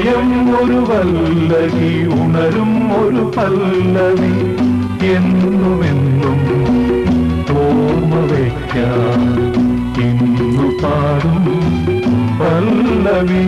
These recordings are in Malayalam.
ഹൃദയം ഒരു വല്ലവി ഉണരും ഒരു പല്ലവി എന്നുമെന്നും ഓർമ്മ വയ്ക്കാൻ ഇന്നു പാടും പല്ലവി.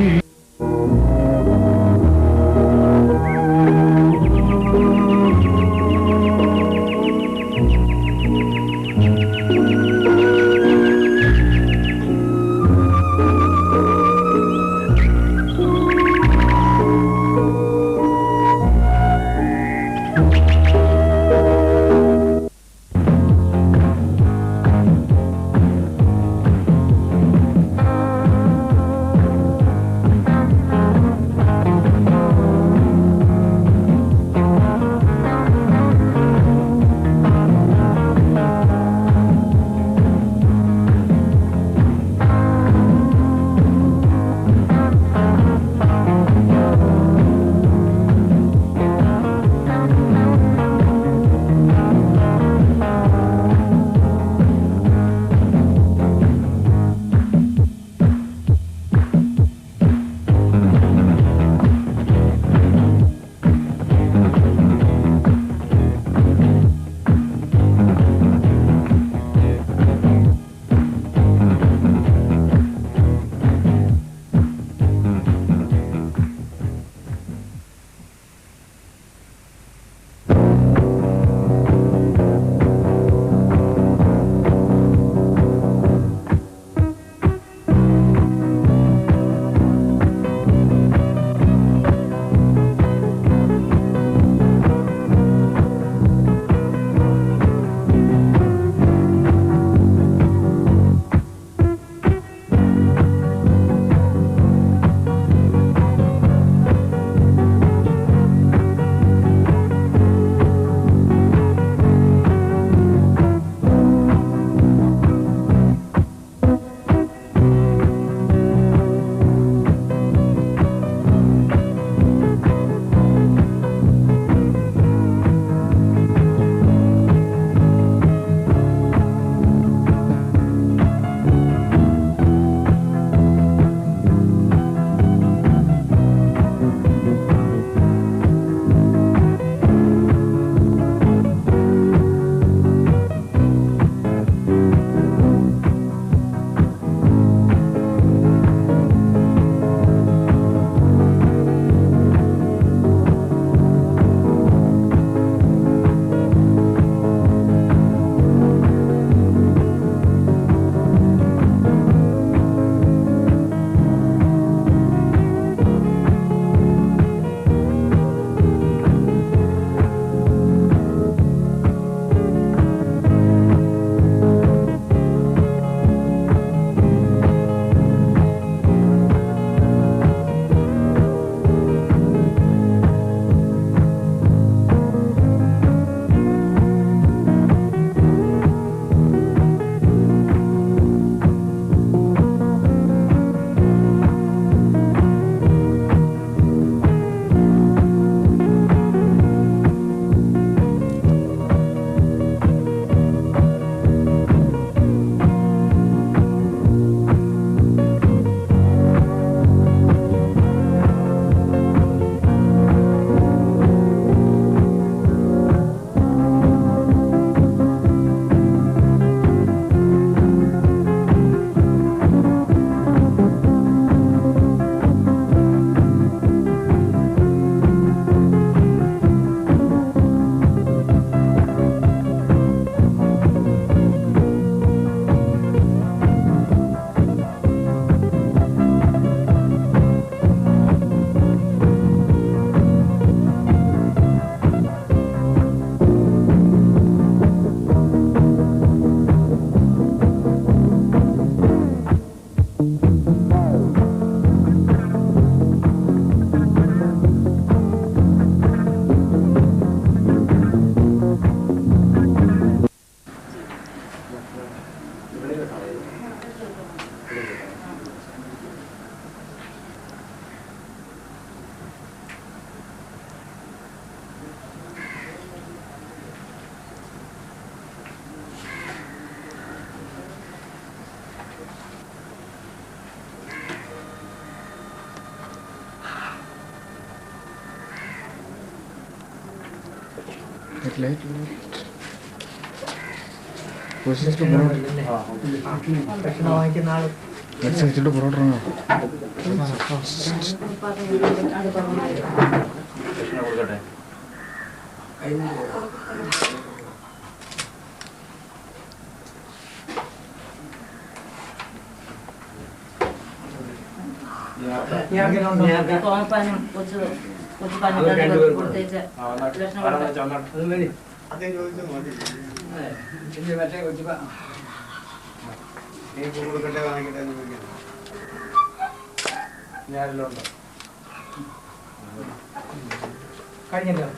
കഴിഞ്ഞല്ലോ.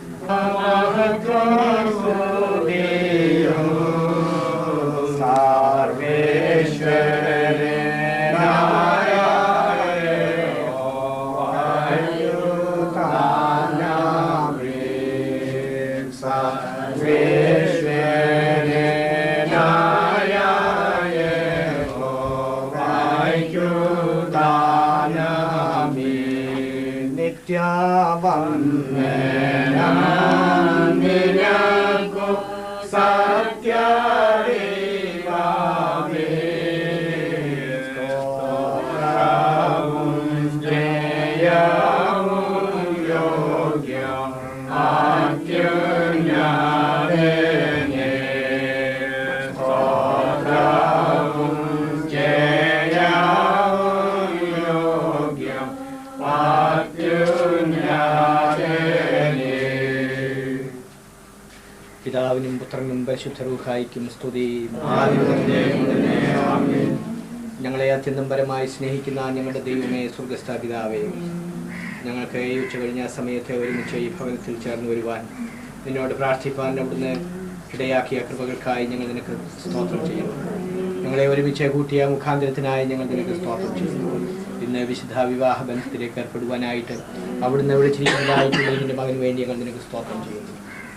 പിതാവിനും പുത്രനും പരിശുദ്ധ റൂഹായിക്കും സ്തുതി. ഞങ്ങളെ അത്യന്തം പരമായി സ്നേഹിക്കുന്ന ഞങ്ങളുടെ ദൈവമേ, സ്വർഗസ്ഥ പിതാവേ, ഞങ്ങൾക്ക് ഈ ഉച്ച കഴിഞ്ഞ സമയത്ത് ഒരുമിച്ച് ഈ ഭവനത്തിൽ ചേർന്ന് വരുവാൻ നിന്നോട് പ്രാർത്ഥിപ്പാൻ അവിടുന്ന് ഇടയാക്കിയ കൃപകൾക്കായി ഞങ്ങൾ നിനക്ക് സ്തോത്രം ചെയ്യുന്നു. ഞങ്ങളെ ഒരുമിച്ച് കൂട്ടിയ മുഖാന്തരത്തിനായി ഞങ്ങൾ നിനക്ക് സ്തോത്രം ചെയ്യുന്നു. ഇന്ന് വിശുദ്ധ വിവാഹ ബന്ധത്തിലേക്ക് ഏർപ്പെടുവാനായിട്ട് അവിടുന്ന് വിളിച്ചിരിക്കുന്നതായിട്ടുള്ള നിന്റെ മകന് വേണ്ടി ഞങ്ങൾ നിനക്ക് സ്തോത്രം ചെയ്യുന്നു.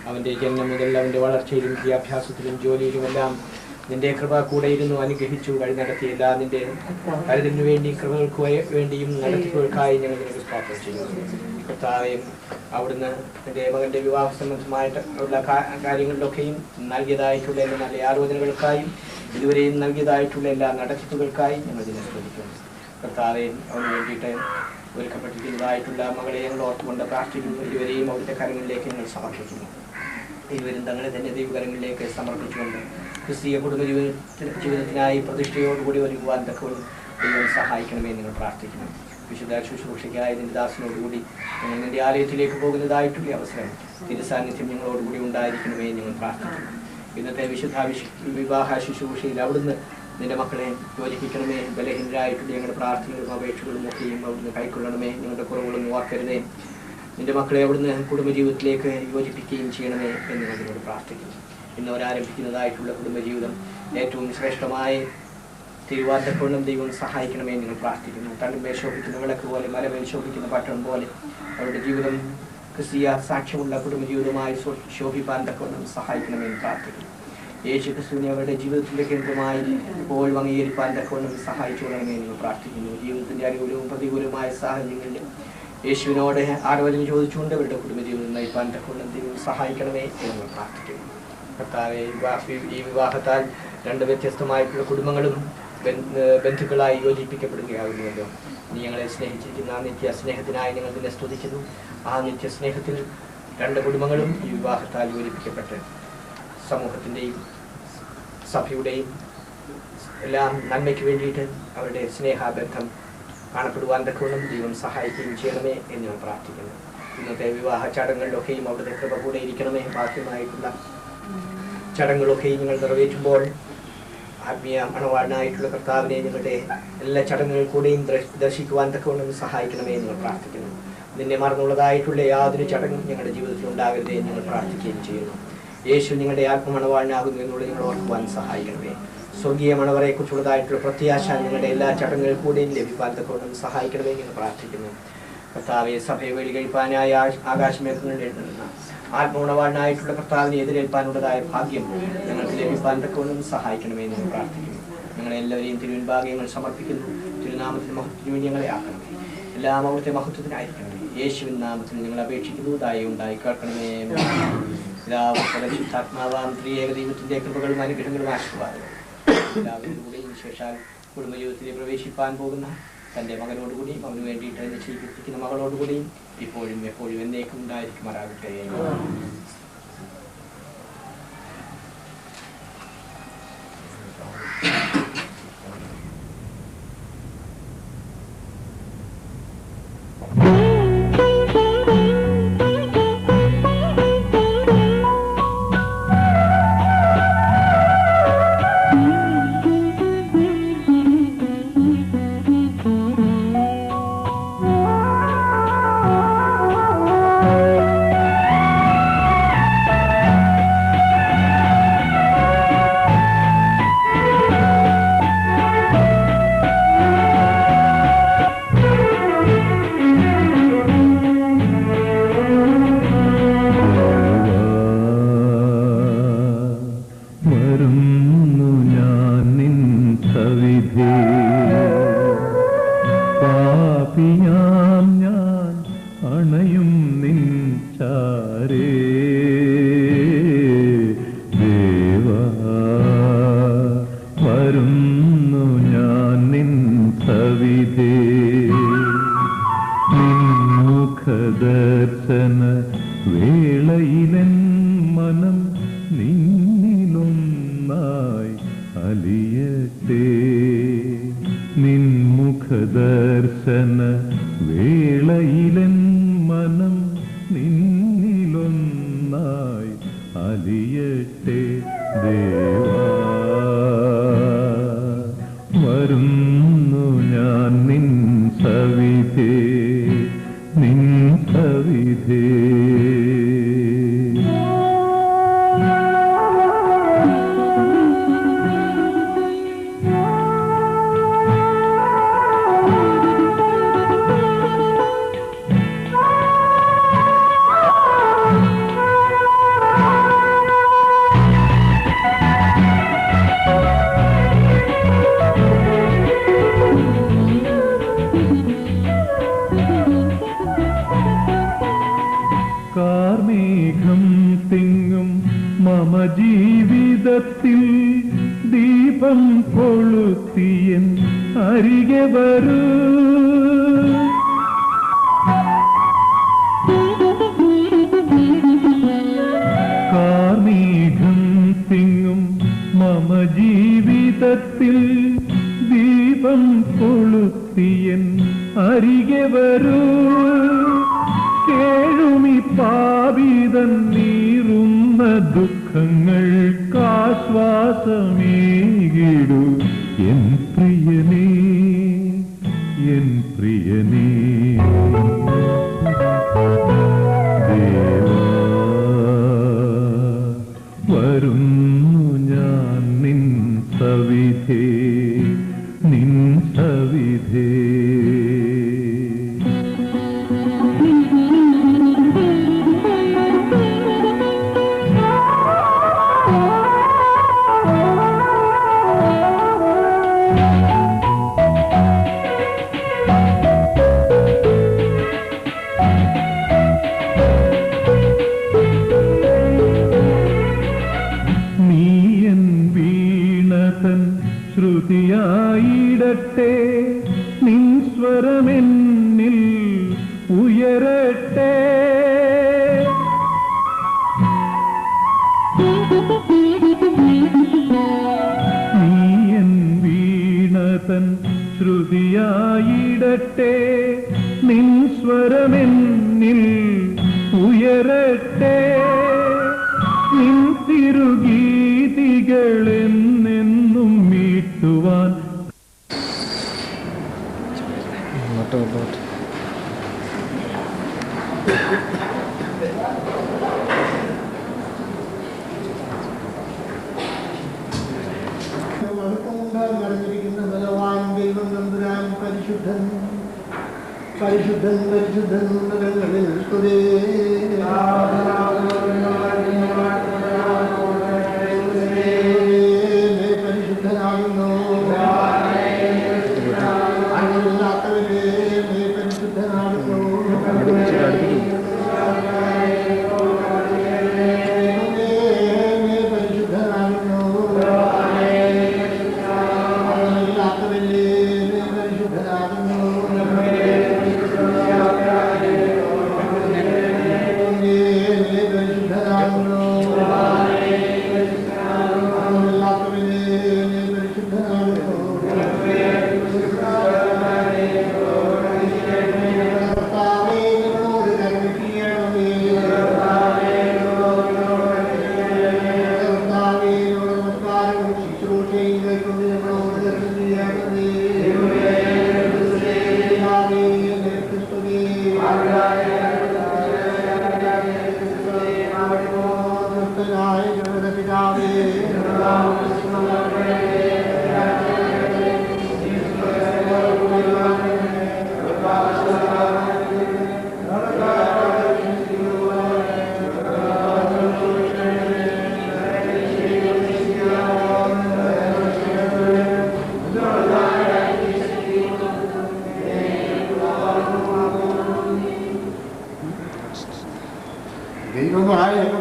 അവൻ്റെ ജന്മം മുതൽ അവൻ്റെ വളർച്ചയിലും വിദ്യാഭ്യാസത്തിലും ജോലിയിലുമെല്ലാം നിന്റെ കൃപ കൂടെ ഇരുന്നു അനുഗ്രഹിച്ചു വഴി നടത്തിയില്ല. നിന്റെ കരുതലിനു വേണ്ടി കൃപകൾക്ക് വേണ്ടിയും നടത്തിപ്പുകൾക്കായി ഞങ്ങൾ നിനക്ക് സ്തോത്രം ചെയ്യുന്നു. കർത്താവേയും അവിടുന്ന് എൻ്റെ മകൻ്റെ വിവാഹ സംബന്ധമായിട്ടുള്ള കാര്യങ്ങളിലൊക്കെയും നൽകിയതായിട്ടുള്ള എല്ലാ നല്ല ആലോചനകൾക്കായും ഇതുവരെയും നൽകിയതായിട്ടുള്ള എല്ലാ നടത്തിപ്പുകൾക്കായി ഞങ്ങൾ ഇതിനെ ശ്രദ്ധിക്കുന്നു. കർത്താവേയും അവന് വേണ്ടിയിട്ട് ഒരുക്കപ്പെട്ടിരിക്കുന്നതായിട്ടുള്ള മകളെ ഞങ്ങൾ ഓർത്തുകൊണ്ട് പ്രാർത്ഥിക്കുന്നു. ഇരുവരെയും അവിടുത്തെ കരങ്ങളിലേക്ക് ഞങ്ങൾ സമർപ്പിക്കുന്നു. ഇരുവരും തങ്ങളെ തന്നെ ദൈവകരങ്ങളിലേക്ക് സമർപ്പിച്ചുകൊണ്ട് ക്രിസ്തീയ കുടുംബ ജീവിതത്തിനായി പ്രതിഷ്ഠയോടുകൂടി ഒരുങ്ങുവാൻ തക്കവണ്ണം ദൈവം സഹായിക്കണമേ നിങ്ങൾ പ്രാർത്ഥിക്കുന്നു. വിശുദ്ധ ശുശ്രൂഷയ്ക്കായി നിന്റെ ദാസനോടുകൂടി ഞങ്ങൾ നിന്റെ ആലയത്തിലേക്ക് പോകുന്നതായിട്ടുള്ള അവസരം തിരുസാന്നിധ്യം ഞങ്ങളോടുകൂടി ഉണ്ടായിരിക്കണമേ ഞങ്ങൾ പ്രാർത്ഥിക്കുന്നു. ഇന്നത്തെ വിശുദ്ധ വിവാഹ ശുശ്രൂഷയിൽ അവിടുന്ന് നിന്റെ മക്കളെ യോജിപ്പിക്കണമേ. ബലഹീനരായിട്ടുള്ള ഞങ്ങളുടെ പ്രാർത്ഥനകളും അപേക്ഷകളും ഒക്കെയും അവിടുന്ന് കൈക്കൊള്ളണമേ. ഞങ്ങളുടെ കുറവുകളൊന്നും ഓർക്കരുതേ. നിന്റെ മക്കളെ അവിടുന്ന് കുടുംബജീവിതത്തിലേക്ക് യോജിപ്പിക്കുകയും ചെയ്യണമേ എന്ന് ഞങ്ങളോട് പ്രാർത്ഥിക്കുന്നു. ഇന്ന് അവരാരംഭിക്കുന്നതായിട്ടുള്ള കുടുംബജീവിതം ഏറ്റവും ശ്രേഷ്ഠമായ തിരുവാതിരക്കൊള്ളും ദൈവം സഹായിക്കണമേ നിങ്ങൾ പ്രാർത്ഥിക്കുന്നു. തണ്ടുമേൽ ശോഭിക്കുന്ന വിളക്ക് പോലെ, മലമേൽ ശോഭിക്കുന്ന പട്ടണം പോലെ അവരുടെ ജീവിതം ക്രിസ്തീയ സാക്ഷ്യമുള്ള കുടുംബജീവിതമായി ശോഭിപ്പാൻ തക്കവണ്ണം സഹായിക്കണമെന്ന് പ്രാർത്ഥിക്കുന്നു. യേശു ക്രിസ്തുവിനെ അവരുടെ ജീവിതത്തിൻ്റെ കേന്ദ്രമായി ഇപ്പോൾ അംഗീകരിപ്പാൻ തക്കവണ്ണം സഹായിച്ചു കൊള്ളണമേ നിങ്ങൾ പ്രാർത്ഥിക്കുന്നു. ജീവിതത്തിൻ്റെ അനുകൂലവും പ്രതികൂലവുമായ സാഹചര്യങ്ങളിൽ യേശുവിനോട് ആരോഗ്യം ചോദിച്ചുകൊണ്ട് അവരുടെ കുടുംബജീവിതം നയിപ്പാൻ തക്കവണ്ണം ദൈവം സഹായിക്കണമേ എന്ന് പ്രാർത്ഥിക്കുന്നു. കർത്താവേ, ഈ വിവാഹത്താൽ രണ്ട് വ്യത്യസ്തമായിട്ടുള്ള കുടുംബങ്ങളും ബന്ധുക്കളായി യോജിപ്പിക്കപ്പെടുകയാകുന്നുവല്ലോ. നീ ഞങ്ങളെ സ്നേഹിച്ചിരിക്കുന്ന ആ നിത്യ സ്നേഹത്തിനായി ഞങ്ങൾ നിന്നെ സ്തുതിക്കുന്നു. ആ നിത്യ സ്നേഹത്തിൽ രണ്ട് കുടുംബങ്ങളും ഈ വിവാഹത്താൽ യോജിപ്പിക്കപ്പെട്ട് സമൂഹത്തിൻ്റെയും സഭയുടെയും എല്ലാം നന്മയ്ക്ക് വേണ്ടിയിട്ട് അവരുടെ സ്നേഹബന്ധം കാണപ്പെടുവാൻ തക്കവണ്ണം ദൈവം സഹായിക്കുകയും ചെയ്യണമേ എന്ന് ഞാൻ പ്രാർത്ഥിക്കുന്നു. ഇന്നത്തെ വിവാഹ ചടങ്ങുകളിലൊക്കെയും അവിടുത്തെ കൃപ കൂടെ ഇരിക്കണമേ. ബാധ്യമായിട്ടുള്ള ചടങ്ങുകളൊക്കെയും ഞങ്ങൾ നിറവേറ്റുമ്പോൾ ആത്മീയ മണവാളനായിട്ടുള്ള കർത്താവിനെ ഞങ്ങളുടെ എല്ലാ ചടങ്ങുകൾ കൂടെയും ദർശിക്കുവാൻ തക്കവണ്ണം സഹായിക്കണമേ എന്ന് പ്രാർത്ഥിക്കുന്നു. നിന്നെ മറന്നുള്ളതായിട്ടുള്ള യാതൊരു ചടങ്ങും ഞങ്ങളുടെ ജീവിതത്തിൽ ഉണ്ടാകരുതേ എന്ന് ഞങ്ങൾ പ്രാർത്ഥിക്കുകയും ചെയ്യുന്നു. യേശു നിങ്ങളുടെ ആത്മമണവാളനാകുന്നു എന്നുള്ളത് നിങ്ങൾ ഓർക്കുവാൻ സഹായിക്കണമേ. സ്വർഗീയ മണവറയെക്കുറിച്ചുള്ളതായിട്ടുള്ള പ്രത്യാശ ഞങ്ങളുടെ എല്ലാ ചടങ്ങുകൾ കൂടെയും ലഭിക്കാൻ തക്കവണ്ണം സഹായിക്കണമേ എന്ന് പ്രാർത്ഥിക്കുന്നു. കർത്താവെ, സഭയെ വഴി കഴിപ്പാനായ ആകാശമേഖലകളിൽ നിന്ന് ആത്മഗുണവാളനായിട്ടുള്ള കർത്താവിനെ എതിരേൽപ്പാനുള്ളതായ ഭാഗ്യം ഞങ്ങൾക്ക് ലഭിക്കാൻ തക്കവണ്ണം സഹായിക്കണമേ എന്ന് പ്രാർത്ഥിക്കുന്നു. ഞങ്ങളെല്ലാവരെയും തിരുവൻഭാഗ്യങ്ങൾ സമർപ്പിക്കുന്നു. തിരുനാമത്തിന് മഹത്വത്തിന് വേണ്ടി ഞങ്ങളെ ആക്കണമേ. എല്ലാം അവിടുത്തെ മഹത്വത്തിനായിരിക്കണമേ. യേശുവിൻ നാമത്തിൽ ഞങ്ങൾ അപേക്ഷിക്കുന്നു. ദയ ഉണ്ടായി കേൾക്കണമേ. പരിശുദ്ധാത്മാവാം ത്രിയേക ദൈവത്തിന്റെ കൃപകളും അനുഗ്രഹങ്ങളും ആശീർവാദങ്ങളും എല്ലാവരും കൂടി വിശേഷാൽ കുടുംബജീവിതത്തിൽ പ്രവേശിപ്പാൻ പോകുന്ന തൻ്റെ മകനോടുകൂടിയും അവന് വേണ്ടിയിട്ട് നിശ്ചയിപ്പിക്കുന്ന മകളോടുകൂടിയും ഇപ്പോഴും എപ്പോഴും എന്നേക്കും ഉണ്ടായിരിക്കുമാറാകട്ടെ.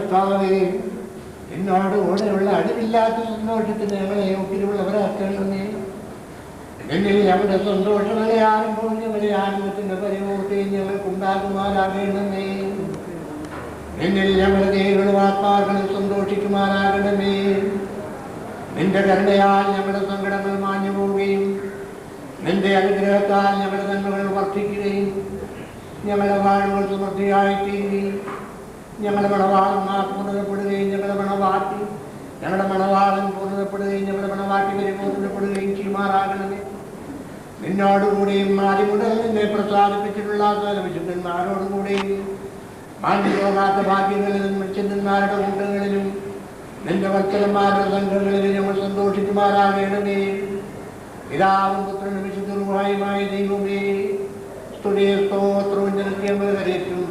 കർത്താവേ, എന്നോട് കൂടെയുള്ള അടിവില്ലാത്ത സന്തോഷത്തിന് ഞങ്ങളെ ഒത്തിരിയുള്ളവരാക്കണമേ. എന്നിൽ ഞങ്ങളുടെ സന്തോഷങ്ങളെ ആരംഭവും ഞങ്ങളുടെ ആനന്ദത്തിന്റെ പരിപൂർത്തിയും ഞങ്ങൾക്കുണ്ടാകുമാറാകണമേ. എന്നിൽ ഞങ്ങളുടെ ദേഹികളും ആത്മാക്കളും സന്തോഷിക്കുമാറാകണമേ. നിന്റെ കരുണയാൽ ഞങ്ങളുടെ സങ്കടങ്ങൾ മാഞ്ഞു പോവുകയും നിന്റെ അനുഗ്രഹത്താൽ ഞങ്ങളുടെ നന്മകൾ വർദ്ധിക്കുകയും ഞങ്ങളുടെ വാഴുകൾ സമൃദ്ധിയായിത്തീരുകയും ഞങ്ങളുടെ മണവാളൻ പൂർണ്ണതപ്പെടുകയും ഞങ്ങളുടെ മണവാളൻ പൂർണ്ണതപ്പെടുകയും ഞങ്ങളുടെ മണവാട്ടി പരിപൂർണ്ണതപ്പെടുകയും ചെയ്യുമാറാകണമേ. നിന്നോടുകൂടിയും ആദ്യം മുതൽ നിന്നെ പ്രസാദിപ്പിച്ചിട്ടുള്ള വിശുദ്ധന്മാരോടുകൂടിയും മാഞ്ഞുപോകാത്ത ഭാഗ്യങ്ങളിലും ചിന്തന്മാരുടെ കൂട്ടങ്ങളിലും നിന്റെ വത്സലന്മാരുടെ സംഘങ്ങളിലും ഞങ്ങൾ സന്തോഷിക്കുമാറാകണമേ. പിതാവും പുത്രനും വിശുദ്ധ റൂഹായുമായ ദൈവമേ, സ്തുതിയെ സ്തോത്രവും ജനത്തിയമ്പത് കരയറ്റും.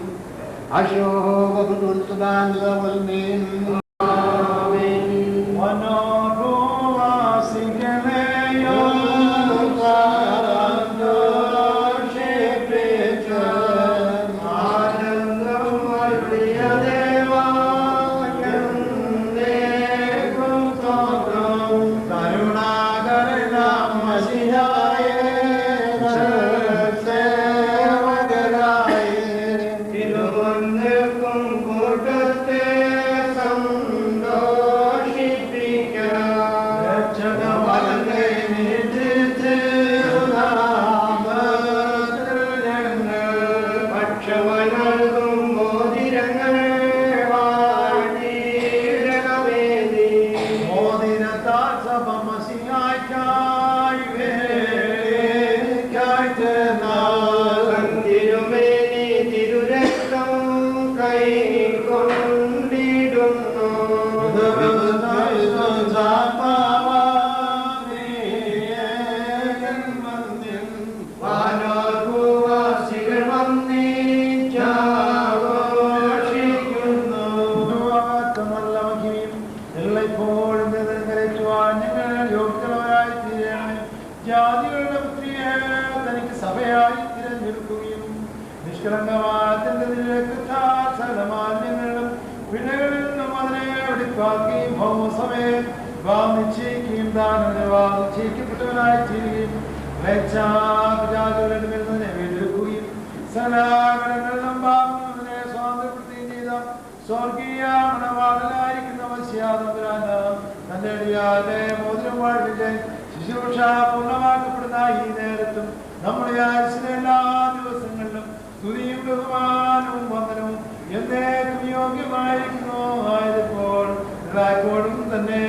പൂർണ്ണമാക്കപ്പെടുന്ന ഈ നേരത്തും നമ്മുടെ ആയുസ്സിലെ എല്ലാ ദിവസങ്ങളിലും സ്തുതിയും ബഹുമാനവും വന്ദനവും എന്നേക്കും യോഗ്യമായിരിക്കുന്നു. ആയതിപ്പോൾ എല്ലായ്പ്പോഴും തന്നെ.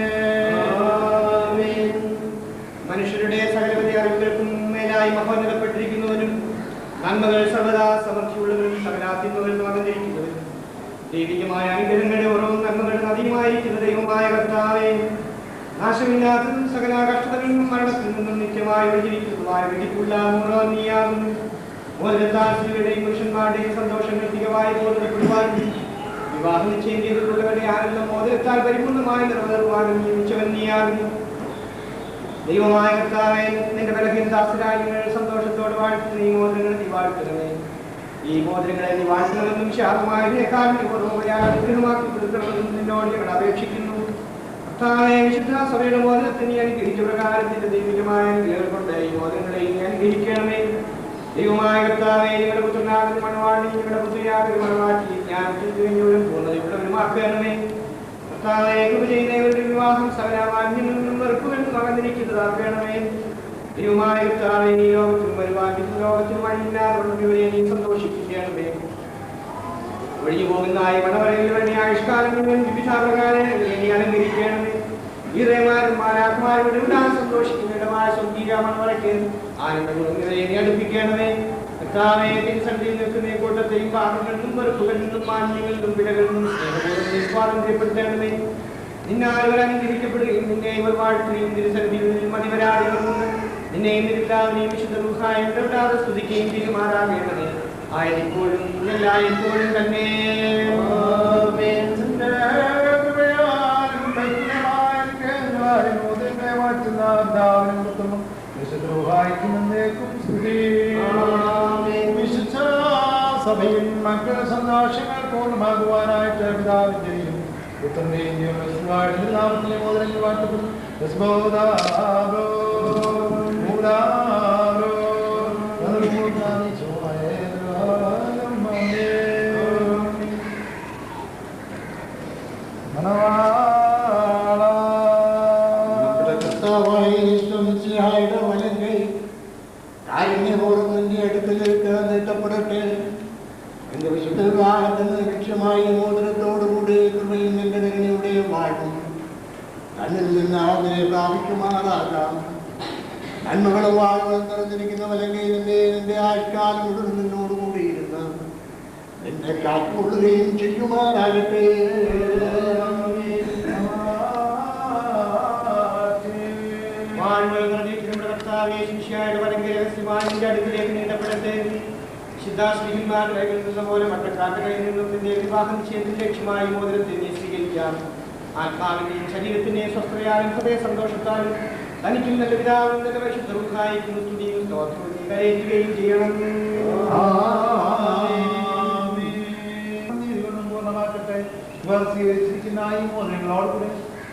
മനുഷ്യരുടെ സകലവിധ അറിവുകൾക്കും മേലായി മഹോന്നതപ്പെട്ടിരിക്കുന്നവനും നന്മകൾ സർവദാ സമൃദ്ധിയുള്ളവരും സകലാത്യങ്ങളും അകന്നിരിക്കുന്നവരും ദൈവികമായ അനുഗ്രഹങ്ങളുടെ ഓരോ നന്മകളും അധികമായിരിക്കുന്ന ദൈവമായ കർത്താവേ, നാശമില്ലാത്തതും സകല കഷ്ടതകളിൽ നിന്നും മരണത്തിൽ നിന്നും നിത്യമായി ഒഴിഞ്ഞിരിക്കുന്നതുമായ വെടിപ്പുള്ള നീയാകുന്നു. ഓരോരുത്തരുടെയും പുരുഷന്മാരുടെയും സന്തോഷങ്ങൾ തികവായി ബോധപ്പെടുവാനും വിവാഹം നിശ്ചയം ചെയ്തിട്ടുള്ളവരുടെ ആനന്ദം മോദത്താൽ പരിപൂർണമായി നിറവേറുവാനും നിയമിച്ചവൻ നീയാകുന്നു. ദൈവമായ കർത്താവേ, നിന്റെ ബലഹീനദാസരായ നിങ്ങൾ സന്തോഷത്തോടെ വാഴ്ത്തുന്ന ഈ മോതിരങ്ങൾ നീ വാഴ്ത്തണമേ. ഈ മോതിരങ്ങളെ നീ വാഴ്ത്തണമെന്നും ശാപമായതിനേക്കാൾ അനുഗ്രഹമാക്കി കൊടുക്കണമെന്നും നിന്നോട് ഞങ്ങൾ അപേക്ഷിക്കുന്നു. വിശുദ്ധ സഭയുടെ മോദനത്തിന് അനുഗ്രഹിച്ച പ്രകാരത്തിന്റെ ദൈവികമായ അനുഗ്രഹം കൊണ്ട് ഈ മോദനങ്ങളെ നീ അനുഗ്രഹിക്കണമേ. ദൈവമായ കർത്താവേ, നിങ്ങളുടെ പുത്രനാകുന്ന മണവാട്ടി നിങ്ങളുടെ പുത്രിയാകുന്ന മണവാട്ടി ജ്ഞാനത്തിലും പൂർണ്ണതയുള്ളവരുമാക്കണമേ. കർത്താവേ, കൃപ ചെയ്യുന്നവരുടെ വിവാഹം സകലമാന്യങ്ങളിൽ നിന്നും വെറുപ്പുകളിൽ നിന്നും അകന്നിരിക്കുന്നതാക്കണമേ. ദൈവമായ കർത്താവേ, ഈ ലോകത്തിലും വരുവാനും ലോകത്തിലും വഴിയില്ലാതെ നീ സന്തോഷിപ്പിക്കണമേ. ഒഴിഞ്ഞു പോകുന്ന മണവരയിലവരുടെ ആയുഷ്കാലങ്ങളിൽ വിവിധാപ്രകാരം നീ അലങ്കരിക്കണമേ. ഈറേമാരും സന്തോഷിക്കുന്നതിടമായ സ്വർഗീയ മണവരയ്ക്ക് ആനന്ദങ്ങളും നീ അടുപ്പിക്കണമേ. കർത്താവേ, തിരുസന്നിധിയിൽ നിൽക്കുന്ന കൂട്ടത്തെയും പാപങ്ങളിൽ നിന്നും വെറുപ്പുകളിൽ നിന്നും മാന്യങ്ങളിൽ നിന്നും വിലകളിൽ നിന്നും സ്നേഹപൂർവ്വം സ്വാതന്ത്ര്യപ്പെടുത്തണമേ. നിന്നാൽ ഇവർ അനുഗ്രഹിക്കപ്പെടുകയും നിന്നെ ഇവർ വാഴ്ത്തുകയും തിരുസന്നിധിയിൽ മതിവരാതിരുന്ന് നിന്നെയും നിരുത്താവിനെയും വിശുദ്ധ റൂഹായും ഇടപെടാതെ സ്തുതിക്കുകയും ചെയ്യുമാറാകണമേ. ആയതിപ്പോഴും എല്ലായ്പ്പോഴും തന്നെ. വിശുദ്ധ സഭയിൽ മക്കളുടെ സന്തോഷങ്ങൾ പൂർണ്ണമാകുവാനായിട്ട് പിതാവിന്റെയും പുത്രന്റെയും നാമത്തിലെ മോദനങ്ങൾ വാഴ്ത്തപ്പെടുന്നു. യസ്ബോദാരോ മൂലാരോ നദുമുദാനി ചോയരാലമേ മനവാള നമ്മുടെ കർത്താവായ യേശുമിശിഹായുടെ വലങ്കൈ കാരുണ്യപൂർവ്വം നിന്റെ അടുക്കലേക്ക് നീട്ടപ്പെടട്ടെ. എന്റെ വിശുദ്ധ വിവാഹത്തിന് ലക്ഷ്യമായി മോദനത്തോടുകൂടി കൃപയും നിന്റെ കരുണയുടെയും വാഴും തന്നിൽ നിന്ന് അതിനെ പ്രാപിക്കുമാറാകാം. നന്മകളും വാഴുകളും നിറഞ്ഞിരിക്കുന്ന വലങ്കൈ നിന്റെ ആഴ്ചക്കാലം മുഴുവൻ നിന്നോടുകൂടിയിരുന്ന് നിന്നെ കാത്തുകൊള്ളുകയും ചെയ്യുമാറാകട്ടെ. അടുക്കിലേക്ക് നീട്ടപ്പെടട്ടെ. സിദ്ധാശ്രീമാരുടെ കയ്യിൽ നിന്ന പോലെ മറ്റക്കാരുടെ കയ്യിൽ നിന്നും നിന്റെ വിവാഹം ചെയ്ത് ലക്ഷ്യമായി മോതിരത്തെ നീ സ്വീകരിക്കാം. ആത്മാവിന്റെയും ശരീരത്തിന്റെയും സ്വസ്ഥതയാലും ഹൃദയ സന്തോഷത്താലും തനിക്കും നല്ല പിതാവും നല്ല പരിശുദ്ധവും സ്തുതിയും സ്തോത്രവും നീ കരയറ്റുകയും ചെയ്യണം. പൂർണ്ണമാക്കട്ടെ. ഇവർ സ്വീകരിച്ചിരിക്കുന്ന ഈ മോദനങ്ങളോടുകൂടി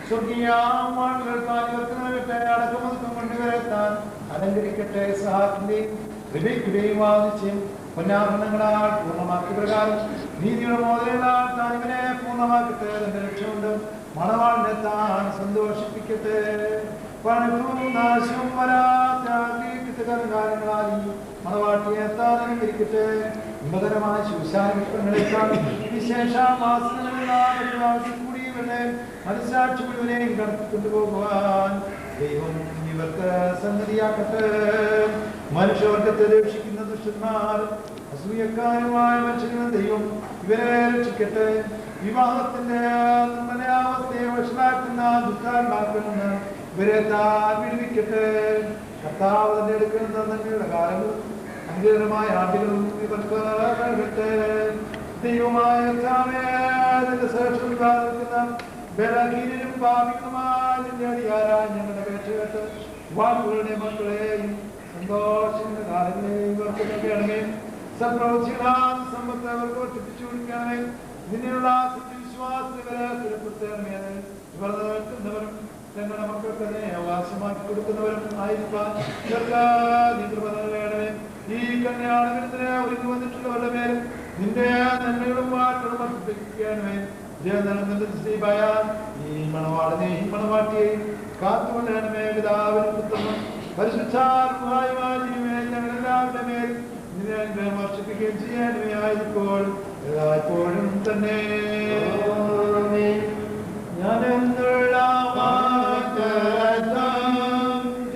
സ്വർഗീയാകട്ടെ. അടക്കമൊതുക്കം കൊണ്ടുവരെത്താൻ അലങ്കരിക്കട്ടെ. സഹാക്കിന്റെയും കൃപയ്ക്കുടെയും വാദിച്ചും പൊന്നാഭരണങ്ങളാൽ പൂർണ്ണമാക്കിയ പ്രകാരം നീതിയുടെ മോദനങ്ങളാൽ താൻ ഇവനെ പൂർണ്ണമാക്കട്ടെ. അതിന്റെ ലക്ഷ്യമുണ്ട് മണവാളിനെ താൻ സന്തോഷിപ്പിക്കട്ടെ. പണവും നാശവും വരാത്തകാലങ്ങളാൽ മണവാട്ടിയെ താൻ അലങ്കരിക്കട്ടെ. മതകരമായ ശുശ്രൂഷകളേക്കാൾ വിശേഷ മാസങ്ങളിൽ കൂടിയവരുടെ മനസ്സാക്ഷി മുഴുവനെയും കടത്തിക്കൊണ്ടുപോകുവാൻ ദൈവം ഇവർക്ക് സംഗതിയാക്കട്ടെ. മനുഷ്യവർഗത്തെ രക്ഷിക്കുന്ന ദുഷ്ടന്മാർ അസൂയക്കാരുമായ മനുഷ്യനും ദൈവം ഇവരെ രക്ഷിക്കട്ടെ. വിവാഹത്തിന്റെ നിർമ്മലാവസ്ഥയെ വഷളാക്കുന്ന ദുഃഖാത്മാക്കളിൽ നിന്ന് ഇവരെ താൻ വിടുവിക്കട്ടെ. കർത്താവ് തന്റെ എടുക്കുന്ന നന്മയുടെ കാലങ്ങളും അംഗീകരമായ ആണ്ടുകളും ഇവർക്ക് നൽകട്ടെ. ദൈവമായ ശേഷം നിൽക്കുന്ന ബലഹീനനും പാപികളുമായ നിന്റെ അടിയാരാൻ ഞങ്ങളുടെ അപേക്ഷ കേട്ട് വാക്കുകളുടെ മക്കളെയും സന്തോഷങ്ങളുടെ കാലങ്ങളെയും ഇവർക്ക് നൽകണമേ. സപ്രവൃത്തികളാൽ സമ്പത്ത് അവർക്ക് വർദ്ധിപ്പിച്ചു കൊടുക്കണമേ. ഇതിനുള്ള സത്യവിശ്വാസങ്ങളെ സ്ഥിരപ്പെടുത്തണമേ. ഇവർ നിൽക്കുന്നവരും ഞങ്ങളുടെ മക്കൾക്ക് തന്നെ അവകാശമാക്കി കൊടുക്കുന്നവരും ആയിരിക്കാൻ നൽകണമേ. ഈ കല്യാണത്തിന് ഒരുങ്ങി വന്നിട്ടുള്ളവരുടെ മേൽ നിന്റെ നന്മകളും വാക്കുകളും വർദ്ധിപ്പിക്കണമേ. ഈ മണവാളനെയും മണവാട്ടിയെയും കാത്തുകൊള്ളണമേ. പിതാവിനും പുത്രനും പരിശുദ്ധാത്മാവുമായ ഞങ്ങളെല്ലാവരുടെ മേൽ നിന്നെ വർഷിപ്പിക്കുകയും ചെയ്യണമേ. ആയിരിപ്പോൾ എല്ലായ്പ്പോഴും തന്നെ ഞാനെന്നുള്ള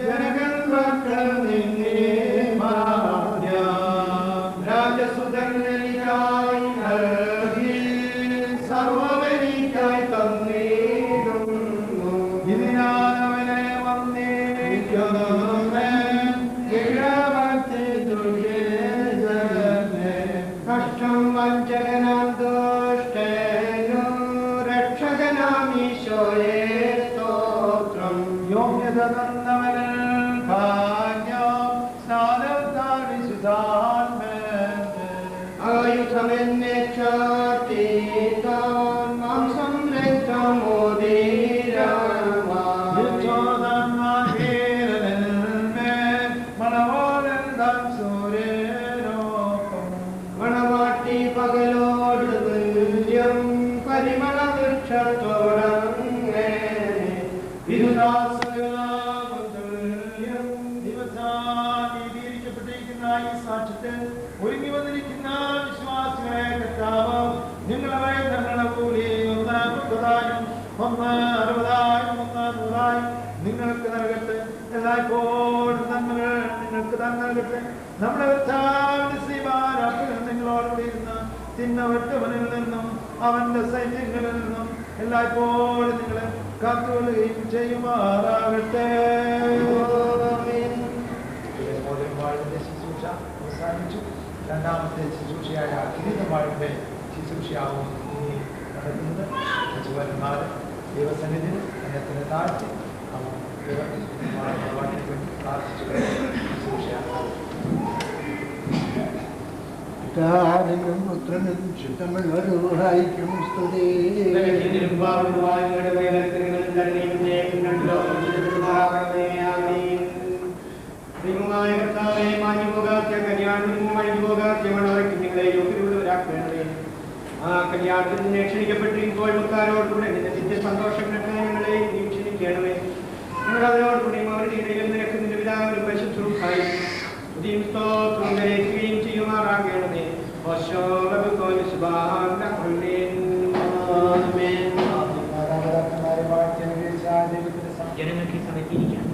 ജനങ്ങൾ മക്കൾ നിന്നെ സർവമനിക്കായി തന്നേടുന്നു. ഇതിനാലവനെ വന്നേക്കുന്നു. കഷ്ടം വഞ്ചകനാം ദുഷ്ടനും രക്ഷകനാം ഈശോയെ സ്തോത്രം. യോഗ്യത തന്നവന് ഭാഗ്യം സ്നാനം ആയുധമെന്നെ ചാർത്തിതാൻ മാംസം മണവാട്ടി പകലോട് തുല്യം പരിമള വൃക്ഷത്തോടങ്ങേ ഈ സാക്ഷ്യത്തിൽ ഒരുങ്ങി വന്നിരിക്കുന്ന വിശ്വാസികളെ കർത്താവ് നിങ്ങളെ ഞങ്ങളുടെ കൂലി 1,30,000 1,60,000 നിങ്ങൾക്ക് നൽകട്ടെ. എല്ലായ്പ്പോഴും നന്മകൾ നിങ്ങൾക്ക് താൻ നൽകട്ടെ. നമ്മുടെ നിങ്ങളോടുകൂടി ഇരുന്ന് തിന്നവട്ടവനിൽ നിന്നും അവന്റെ സൈന്യങ്ങളിൽ നിന്നും എല്ലായ്പ്പോഴും നിങ്ങളെ കാത്തുകൊള്ളുകയും ചെയ്യുമാറാകട്ടെ. ശുശ്രൂഷ അവസാനിച്ചു. രണ്ടാമത്തെ ശുശ്രൂഷയായ കിരീടമാരുടെ ശുശ്രൂഷയാവും ഇനി നടക്കുന്നത്. സച്ചിവന്മാർ ദൈവസന്നിധിയിൽ അദ്ദേഹത്തിന് താഴ്ത്തി പ്രാർത്ഥിച്ചു ശുശ്രൂഷയാണ്. പിതാവിനും പുത്രനും ശുദ്ധമുള്ളൊരുഹായിക്കും സ്തുതി. ദൈവമായ കർത്താവേ, മാഞ്ഞുപോകാത്ത കല്യാണത്തിനും അഴിഞ്ഞുപോകാത്ത മണവയ്ക്ക് നിങ്ങളെ യോഗ്യതയുള്ളവരാക്കണമേ. ആ കല്യാണത്തിന് ക്ഷണിക്കപ്പെട്ടിരിക്കുമ്പോൾ മുക്കാരോടുകൂടെ നിന്റെ നിത്യ സന്തോഷങ്ങൾക്ക് ഞങ്ങളെ ക്ഷണിക്കണമേ. ഞങ്ങൾ അവരോടുകൂടി അവരുടെ നിനക്ക് നിന്റെ പിതാവിനും പരിശുദ്ധമായി സ്തുതിയും സ്തോത്രവും കരയുകയും ചെയ്യുമാറാകണമേ. ജനങ്ങൾക്ക് ഈ സമയത്തിരിക്കാം.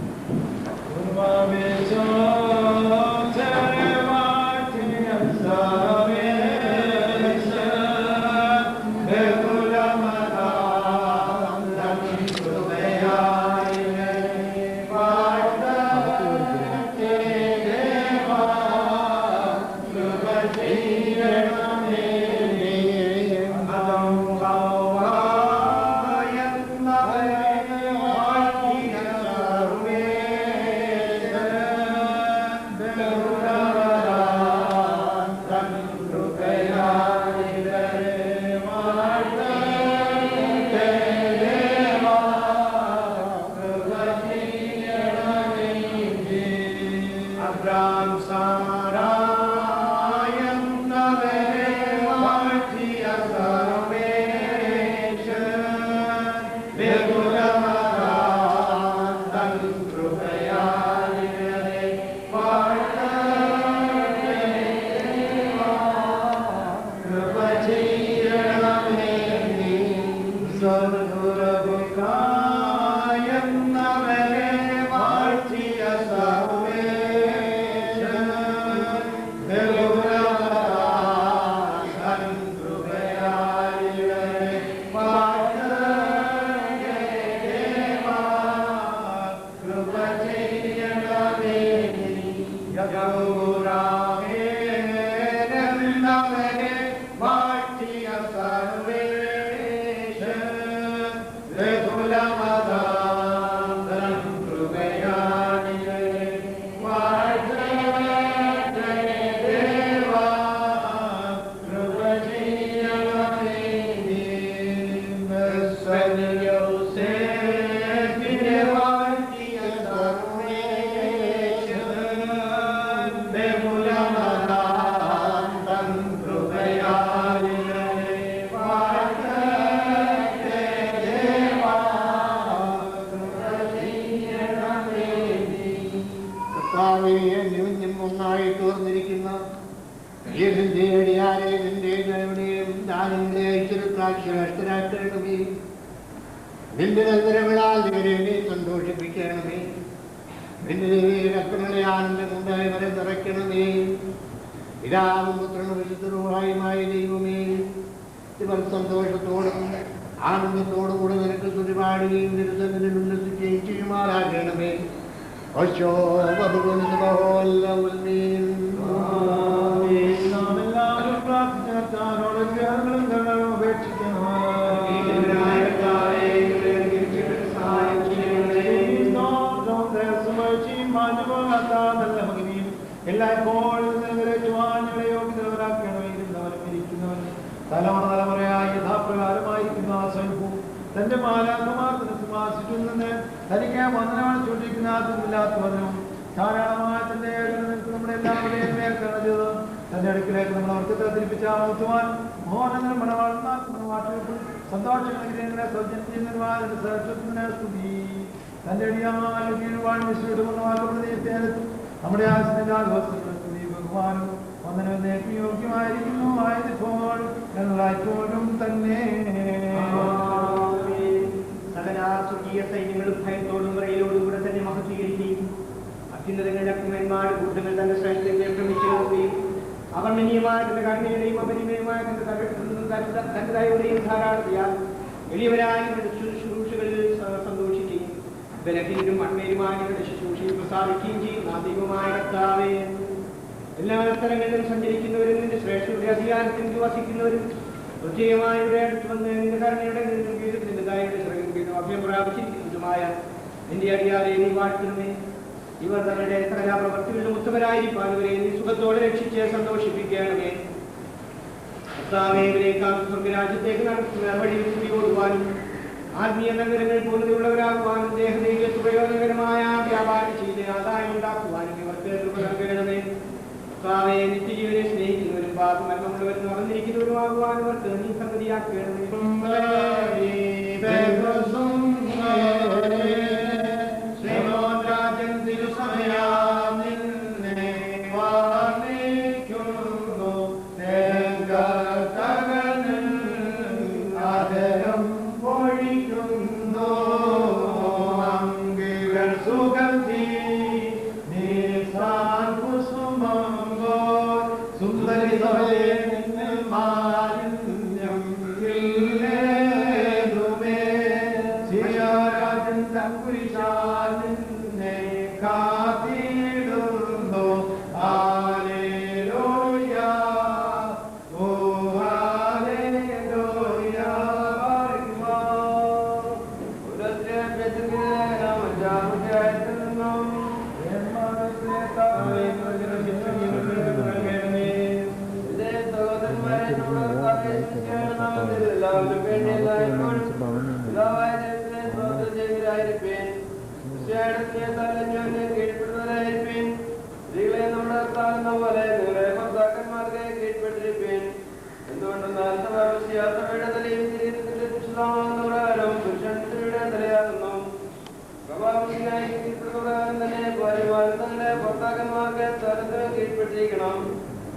ഒന്നായി തോർന്നിരിക്കുന്ന ശ്രേഷ്ഠരാക്കണമേ. നിന്റെ നൽവരങ്ങളാൽ ഇവരെ നീ സന്തോഷിപ്പിക്കണമേ. നിന്റെ കൽപ്പനകളെ ആനന്ദമുണ്ടായി വരെ നിറയ്ക്കണമേ. പിതാവും പുത്രനും വിശുദ്ധരുമായുമായ ദൈവമേ, ഇവർ സന്തോഷത്തോടും ആനന്ദത്തോടും കൂടെ നിനക്ക് സ്തുതിപാടുകയും നിരുദ്ധനിൽ ഉല്ലസിക്കുകയും ചെയ്യുമാറാകണമേ. എല്ലായ്പ്പോഴും യോഗ്യതവരാക്കണമെങ്കിൽ തലമുറ തലമുറയായി യഥാപ്രകാരമായിരിക്കുന്ന ആ സ്വയംഭൂ തന്റെ മാലാഖമാർ സിംഹാസിച്ചിൽ നിന്ന് തനിക്ക് വന്ദനമാണ് ചൂണ്ടിക്കുന്ന ആത്മമില്ലാത്തവനും ധാരാളമായ തന്റെ നമ്മുടെ എല്ലാവരുടെയും മേൽ കരുണ ചെയ്ത് തന്റെ അടുക്കിലേക്ക് നമ്മൾ അവർക്ക് തിരിപ്പിച്ച മഹത്വാൻ മോഹനങ്ങളും മണവാട്ടികൾക്കും സന്തോഷങ്ങളെ സൗജന്യം ചെയ്യുന്നതിനുമായ സ്തുതി. തന്റെ അടിയാൻ വിശ്വമാകപ്പെടുന്ന നമ്മുടെ ആശുപത്രി ബഹുമാനും വന്ദനത്തിലേക്ക് യോഗ്യമായിരിക്കുന്നു ആയതിപ്പോൾ ഞങ്ങളായിപ്പോഴും തന്നെ. സകലാസ്വർഗീയ സൈന്യങ്ങളും ഭയത്തോടും വിറയിലോടും കൂടെ തന്നെ മഹത്വീകരിക്കുകയും അത്യുന്നതങ്ങളുടെ അക്കുമന്മാരുടെ കൂട്ടങ്ങൾ തന്റെ ശ്രേഷ്ഠതയെ ഭ്രമിക്കുകയും അവർണ്ണനീയമായ തന്റെ കരുണയുടെയും അപരിമയമായ തന്റെ ദയയുടെയും ധാരാളതയാൽ എളിയവരായ ശുശ്രൂഷകളിൽ സന്തോഷിക്കുകയും ബലഹീനരും അൺമേരുമായ ശുശ്രൂഷയിൽ പ്രസാദിക്കുകയും ചെയ്യുന്ന ദൈവമായ കർത്താവേ, എല്ലാ സ്ഥലങ്ങളിലും സഞ്ചരിക്കുന്നവരും നിന്റെ ശ്രേഷ്ഠയുടെ അധികാരത്തിൽ വസിക്കുന്നവരും പ്രത്യേകമായ ഇവിടെ അടുത്ത് വന്ന് നിന്റെ കരുണയുടെ നിന്റെ ദയയുടെ ശ്രമിക്കുന്നു അഭ്യം പ്രാപിച്ചിരിക്കുന്നതുമായ നിന്റെ അടിയാരെ നീ വാഴ്ത്തണമേ. ഇവർ തങ്ങളുടെ സകല പ്രവൃത്തികളിലും ഉത്തമരായിരിക്കാൻ ഇവരെ നീ സുഖത്തോടെ രക്ഷിച്ച് സന്തോഷിപ്പിക്കണമേ. സ്വർഗരാജ്യത്തേക്ക് നടത്തുന്ന വഴിയിൽ കൂടി ഓടുവാനും ആത്മീയ നഗരങ്ങൾ പൂർണ്ണതയുള്ളവരാകുവാനും ദേഹത്തേക്ക് പ്രയോജനകരമായ വ്യാപാരം ചെയ്ത് ആദായം ഉണ്ടാക്കുവാനും ഇവർക്ക് കൃപ നൽകണമേ. നിത്യജീവനെ സ്നേഹിക്കുന്നവരും പാപമരണമുള്ളവരും നടന്നിരിക്കുന്നവരുമാകുവാനും ഇവർക്ക് നീ സമ്മതിയാക്കണമേ.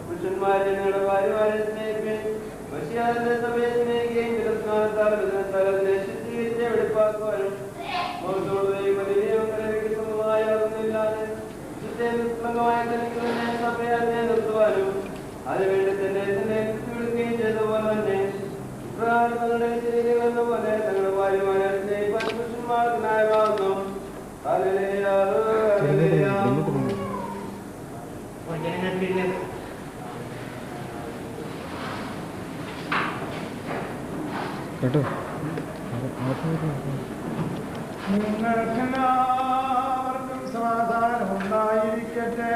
പുരുഷന്മാരെ നിങ്ങളുടെ ഭാര്യമാരെ സ്നേഹിപ്പിൻ. മനുഷ്യരുടെ സഭയെ സ്നേഹിക്കുകയും വെളിപ്പാക്കുവാനും സഭയെ നിർത്തുവാനും അതിനുവേണ്ടി തന്നെ വിളിക്കുകയും ചെയ്ത പോലെ തന്നെ ഇപ്രകാരം തങ്ങളുടെ ശരീരം പോലെ തങ്ങളുടെ ഭാര്യമാരെ സ്നേഹിപ്പാൻ പുരുഷന്മാർക്ക് ന്യായമാകുന്നു. കേട്ടോ നിങ്ങൾക്കെല്ലാവർക്കും സമാധാനം ഉണ്ടായിരിക്കട്ടെ.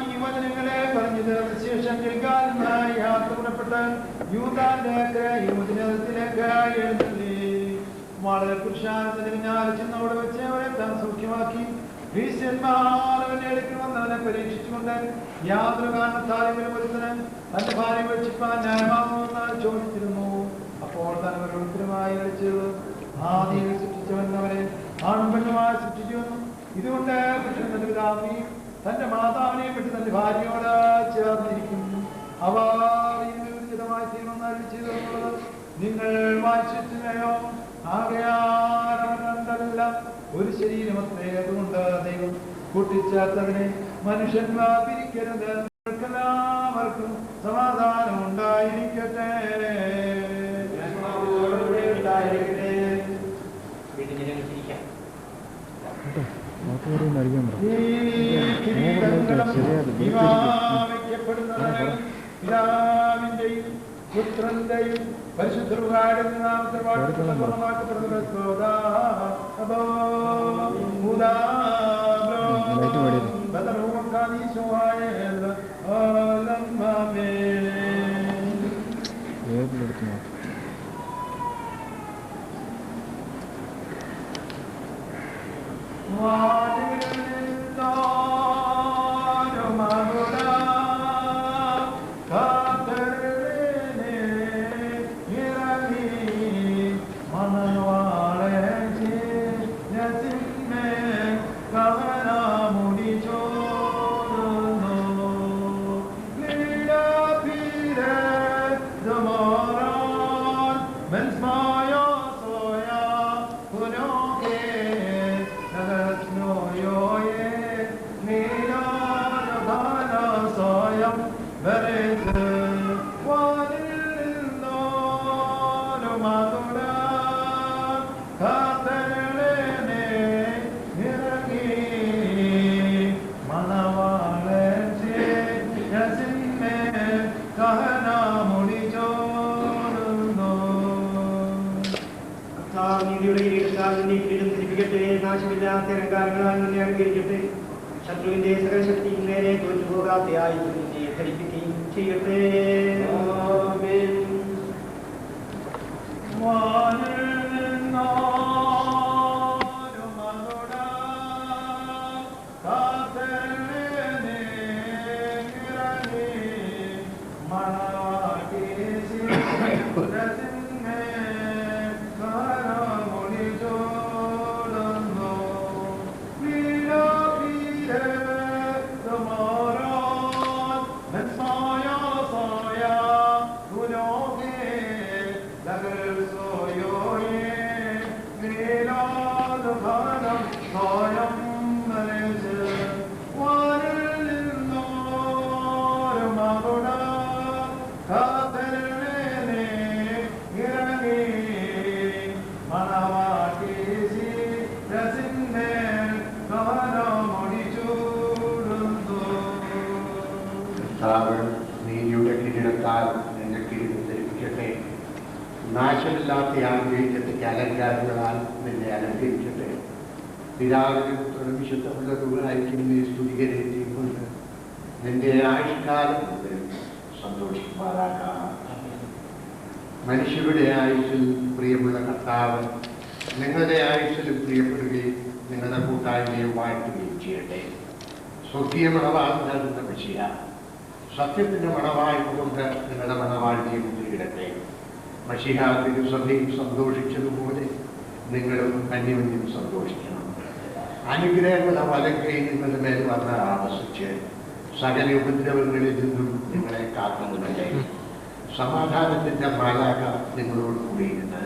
ഈ വചനങ്ങളെ പറഞ്ഞത് വിശേഷം കേൾക്കാനായി യാത്രപ്പെട്ട് യൂദാലേക്ക് യൂദിനത്തിലേക്ക് എഴുന്നള്ളി. വളരെ പുരുഷാരത്തിന് പിന്നാലെ ചെന്നവിടെ വെച്ച് അവരെ താൻ സൗഖ്യമാക്കി. ഗ്രീസ്യന്മാരവന്റെ അടുക്കൽ വന്നവനെ പരീക്ഷിച്ചുകൊണ്ട് യാതൊരു കാരണത്താലെങ്കിലും ഒരുത്തന് തന്റെ ഭാര്യ വെച്ചിപ്പാൻ ന്യായമാകുമെന്ന് ചോദിച്ചിരുന്നു. അപ്പോൾ താൻ അവരുടെ ഉത്തരമായി കളിച്ചത് ആദ്യം സൃഷ്ടിച്ചവൻ അവരെ ആണും പെണ്ണുമായി സൃഷ്ടിച്ചുവെന്നും ഇതുകൊണ്ട് പുരുഷൻ തന്റെ പിതാവിനെയും തന്റെ മാതാവിനെയും വിട്ട് തന്റെ ഭാര്യയോട് ചേർന്നിരിക്കും. അവ ഉചിതമായി തീരുമെന്ന് അരുളി ചെയ്തെന്നുള്ളത് നിങ്ങൾ വായിച്ചിട്ടില്ലയോ? ആകയാൽ അവർ രണ്ടെല്ലാം ഒരു ശരീരമത്രേ. അതുകൊണ്ട് ദൈവം കൂട്ടിച്ചേർത്തതിനെ മനുഷ്യന്മാർ പിരിക്കരുത്. എല്ലാവർക്കും സമാധാനം ഉണ്ടായിരിക്കട്ടെ. പിതാവിന്റെയും പുത്രന്റെയും പരിശുദ്ധരുടെ നാമത്തിൽ നാശമില്ലാത്ത അലങ്കാരങ്ങളാൽ നിന്നെ അനുകരിക്കട്ടെ. ശത്രുവിന്റെ സകല ശക്തിയും നേരെ തോറ്റുപോകാത്തയായി നിന്നെ ധരിപ്പിക്കുകയും ചെയ്യട്ടെ. നീതിയുടെ കിരീടത്താൽ എന്നെ കിരീടം ധരിപ്പിക്കട്ടെ. നാശമില്ലാത്ത ആഗ്രഹിക്കത്തേക്ക് അലങ്കാരങ്ങളാൽ നിന്നെ അലങ്കരിക്കട്ടെ. പിതാവിനും പുത്രനും വിശുദ്ധമുള്ളതുകളായിരിക്കും നീ സ്തുതികരേറ്റിക്കൊണ്ട് നിന്റെ ആയുഷ്കാലം സന്തോഷിക്കുമാറാക്കാം. മനുഷ്യരുടെ ആയുസ്സിൽ പ്രിയമുള്ള കർത്താവ് നിങ്ങളുടെ ആയുസ്സിലും പ്രിയപ്പെടുകയും നിങ്ങളുടെ കൂട്ടായ്മയെ വാഴ്ത്തുകയും ചെയ്യട്ടെ. സ്വർഗീയ മണവാളനാകുന്ന മെസ്സിയ സത്യത്തിന്റെ മണവാഴ്കൊണ്ട് നിങ്ങളുടെ മണവാഴ്ചയെ മുദ്രയിടട്ടെ. മശിഹ തിരുസഭയും സന്തോഷിച്ചതുപോലെ നിങ്ങളും അന്യോന്യം സന്തോഷിക്കണം. അനുഗ്രഹങ്ങളുടെ വലങ്കൈ നിങ്ങളുടെ മേൽ വന്ന് ആവസിച്ച് സകല ഉപദ്രവങ്ങളിൽ നിന്നും നിങ്ങളെ കാത്തുകൊള്ളട്ടെ. സമാധാനത്തിന്റെ മാലാക നിങ്ങളോട് കൂടിയിരുന്ന്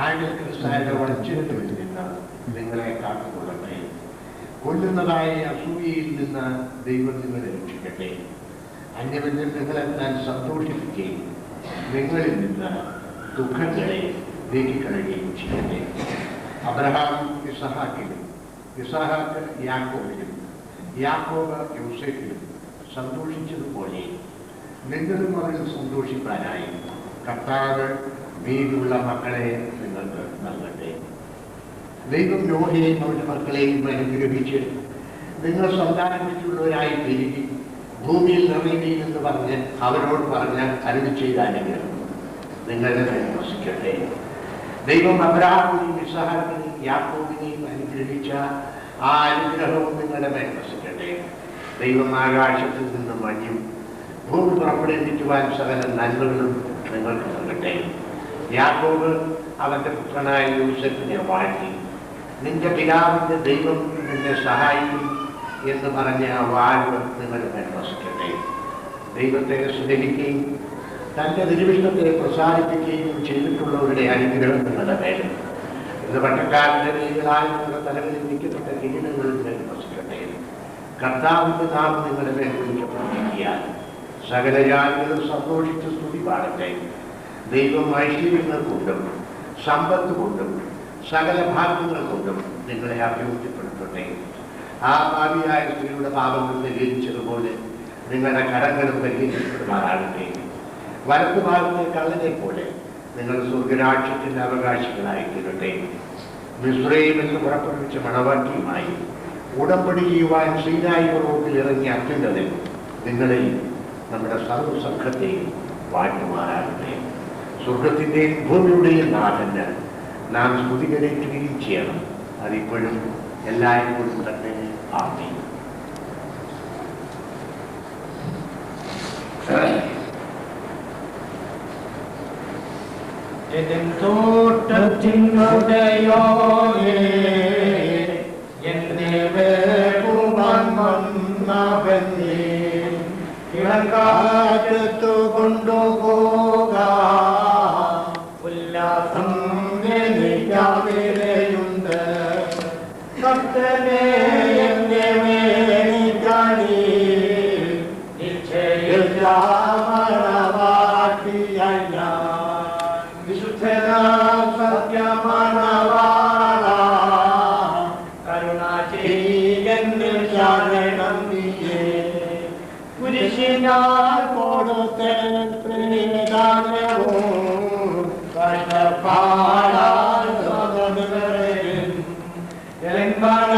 ആംഗൽ ക്രിസ്തായുടെ വളച്ചിട്ടുകളിൽ നിന്ന് നിങ്ങളെ കാത്തുകൊള്ളട്ടെ. കൊല്ലുന്നതായ അസൂയയിൽ നിന്ന് ദൈവം നിങ്ങളെ രക്ഷിക്കട്ടെ. അന്യവന്യം നിങ്ങളെ താൻ സന്തോഷിപ്പിക്കുകയും നിങ്ങളിൽ നിന്ന് ദുഃഖങ്ങളെ നീക്കിക്കളയുകയും ചെയ്യട്ടെ. അബ്രഹാം ഇസഹാക്കിലും, ഇസഹാക്ക് യാക്കോബിലും, യാക്കോബ് യോസേഫിലും സന്തോഷിച്ചതുപോലെ നിങ്ങളും അവരിൽ സന്തോഷിക്കാനായി കർത്താവ് നീതിയുള്ള മക്കളെ നിങ്ങൾക്ക് നൽകട്ടെ. ദൈവം നോഹയെയും അവരുടെ മക്കളെയും അനുഗ്രഹിച്ച് നിങ്ങൾ സന്താനപ്പെട്ടുള്ളവരായി പെരുകി ഭൂമിയിൽ നിറയുകയും എന്ന് പറഞ്ഞ് അവരോട് പറഞ്ഞ് അരുളി ചെയ്ത അനുഗ്രഹം നിങ്ങളുടെ മേൽ വസിക്കട്ടെ. ദൈവം അബ്രഹാമിനെയും ഇസഹാക്കിനെയും യാക്കോബിനെയും അനുഗ്രഹിച്ച ആ അനുഗ്രഹവും നിങ്ങളുടെ മേൽ വസിക്കട്ടെ. ദൈവം ആകാശത്തിൽ നിന്നും മഞ്ഞും ഭൂമി പുറപ്പെടുവിക്കുവാൻ സകല നന്മകളും നിങ്ങൾക്ക് നൽകട്ടെ. യാക്കോബ് അവന്റെ പുത്രനായ യോസേഫിനെ വാഴ്ത്തി നിന്റെ പിതാവിന്റെ ദൈവം നിന്നെ സഹായിക്കും എന്ന് പറഞ്ഞ ആ വാഴ്വ് നിങ്ങളുടെ മേൽ വസിക്കട്ടെ. ദൈവത്തെ സ്നേഹിക്കുകയും തന്റെ തിരുവിഷ്ടത്തെ പ്രസാദിപ്പിക്കുകയും ചെയ്തിട്ടുള്ളവരുടെ അനുഗ്രഹം നിങ്ങളുടെ മേലും ഇത് പട്ടക്കാരന്റെ വേദികളാൽ നിങ്ങളുടെ തലകളിൽ നിൽക്കപ്പെട്ട കിരീടങ്ങളിൽ മേൽ വസിക്കട്ടെ. കർത്താവിന്റെ നാമം നിങ്ങളുടെ മേൽ വിളിക്കപ്പെട്ടിരിക്കാൻ സകല ജാതികളും സന്തോഷിച്ച് സ്തുതി പാടട്ടെ. ദൈവം ഐശ്വര്യങ്ങൾ കൊണ്ടും സമ്പത്ത് കൊണ്ടും സകല ഭാഗ്യങ്ങൾ കൊണ്ടും നിങ്ങളെ അഭിവൃദ്ധിപ്പെടുത്തട്ടെ. ആ ഭാവിയായ സ്ത്രീയുടെ പാപങ്ങൾ പരിഹരിച്ചതുപോലെ നിങ്ങളുടെ കടങ്ങളും പരിഹരിക്കപ്പെടുമാറാകട്ടെ. വലത്തു ഭാഗത്തെ കള്ളനെ പോലെ നിങ്ങൾ സ്വർഗരാജ്യത്തിന്റെ അവകാശികളായി തീരട്ടെ. മിസ്രൈമിൽ നിന്ന് പുറപ്പെടുവിച്ച മണവാട്ടിയുമായി ഉടമ്പടി ചെയ്യുവാൻ സീനായി റോഡിൽ ഇറങ്ങിയ അത്യുന്നതൻ നിങ്ങളെയും നമ്മുടെ സർവ്വസംഘത്തെയും വാഴ്ത്തുമാറാകട്ടെ. സ്വർഗത്തിന്റെയും ഭൂമിയുടെയും നാഥന് നാം സ്തുതികരേറ്റുകയും ചെയ്യണം. അതിപ്പോഴും എല്ലായ്പ്പോഴും തന്നെ ആമേൻ. തോട്ടത്തിനുടയോനേ എന്നെ വേകുവാൻ വന്നവനേ ഇളങ്കാറ്റത്തു കൊണ്ടുപോകാം ഉല്ലാസം എനിക്കവിടെയുണ്ട്. ഭക്തനെ എന്നെ വേണിക്കാണി നിശ്ചയിൽ മണവാട്ടിയായി ഞാൻ വിശുദ്ധനാ സത്യമണവാള കരുണ ചെയ്യുന്നിൽ ശരണം നീയേ കുരിശിനാൽ കൊടുത്തേ കഷ്ടപ്പാടാൽ സ്വതന്ത്രൻ എലങ്കാണ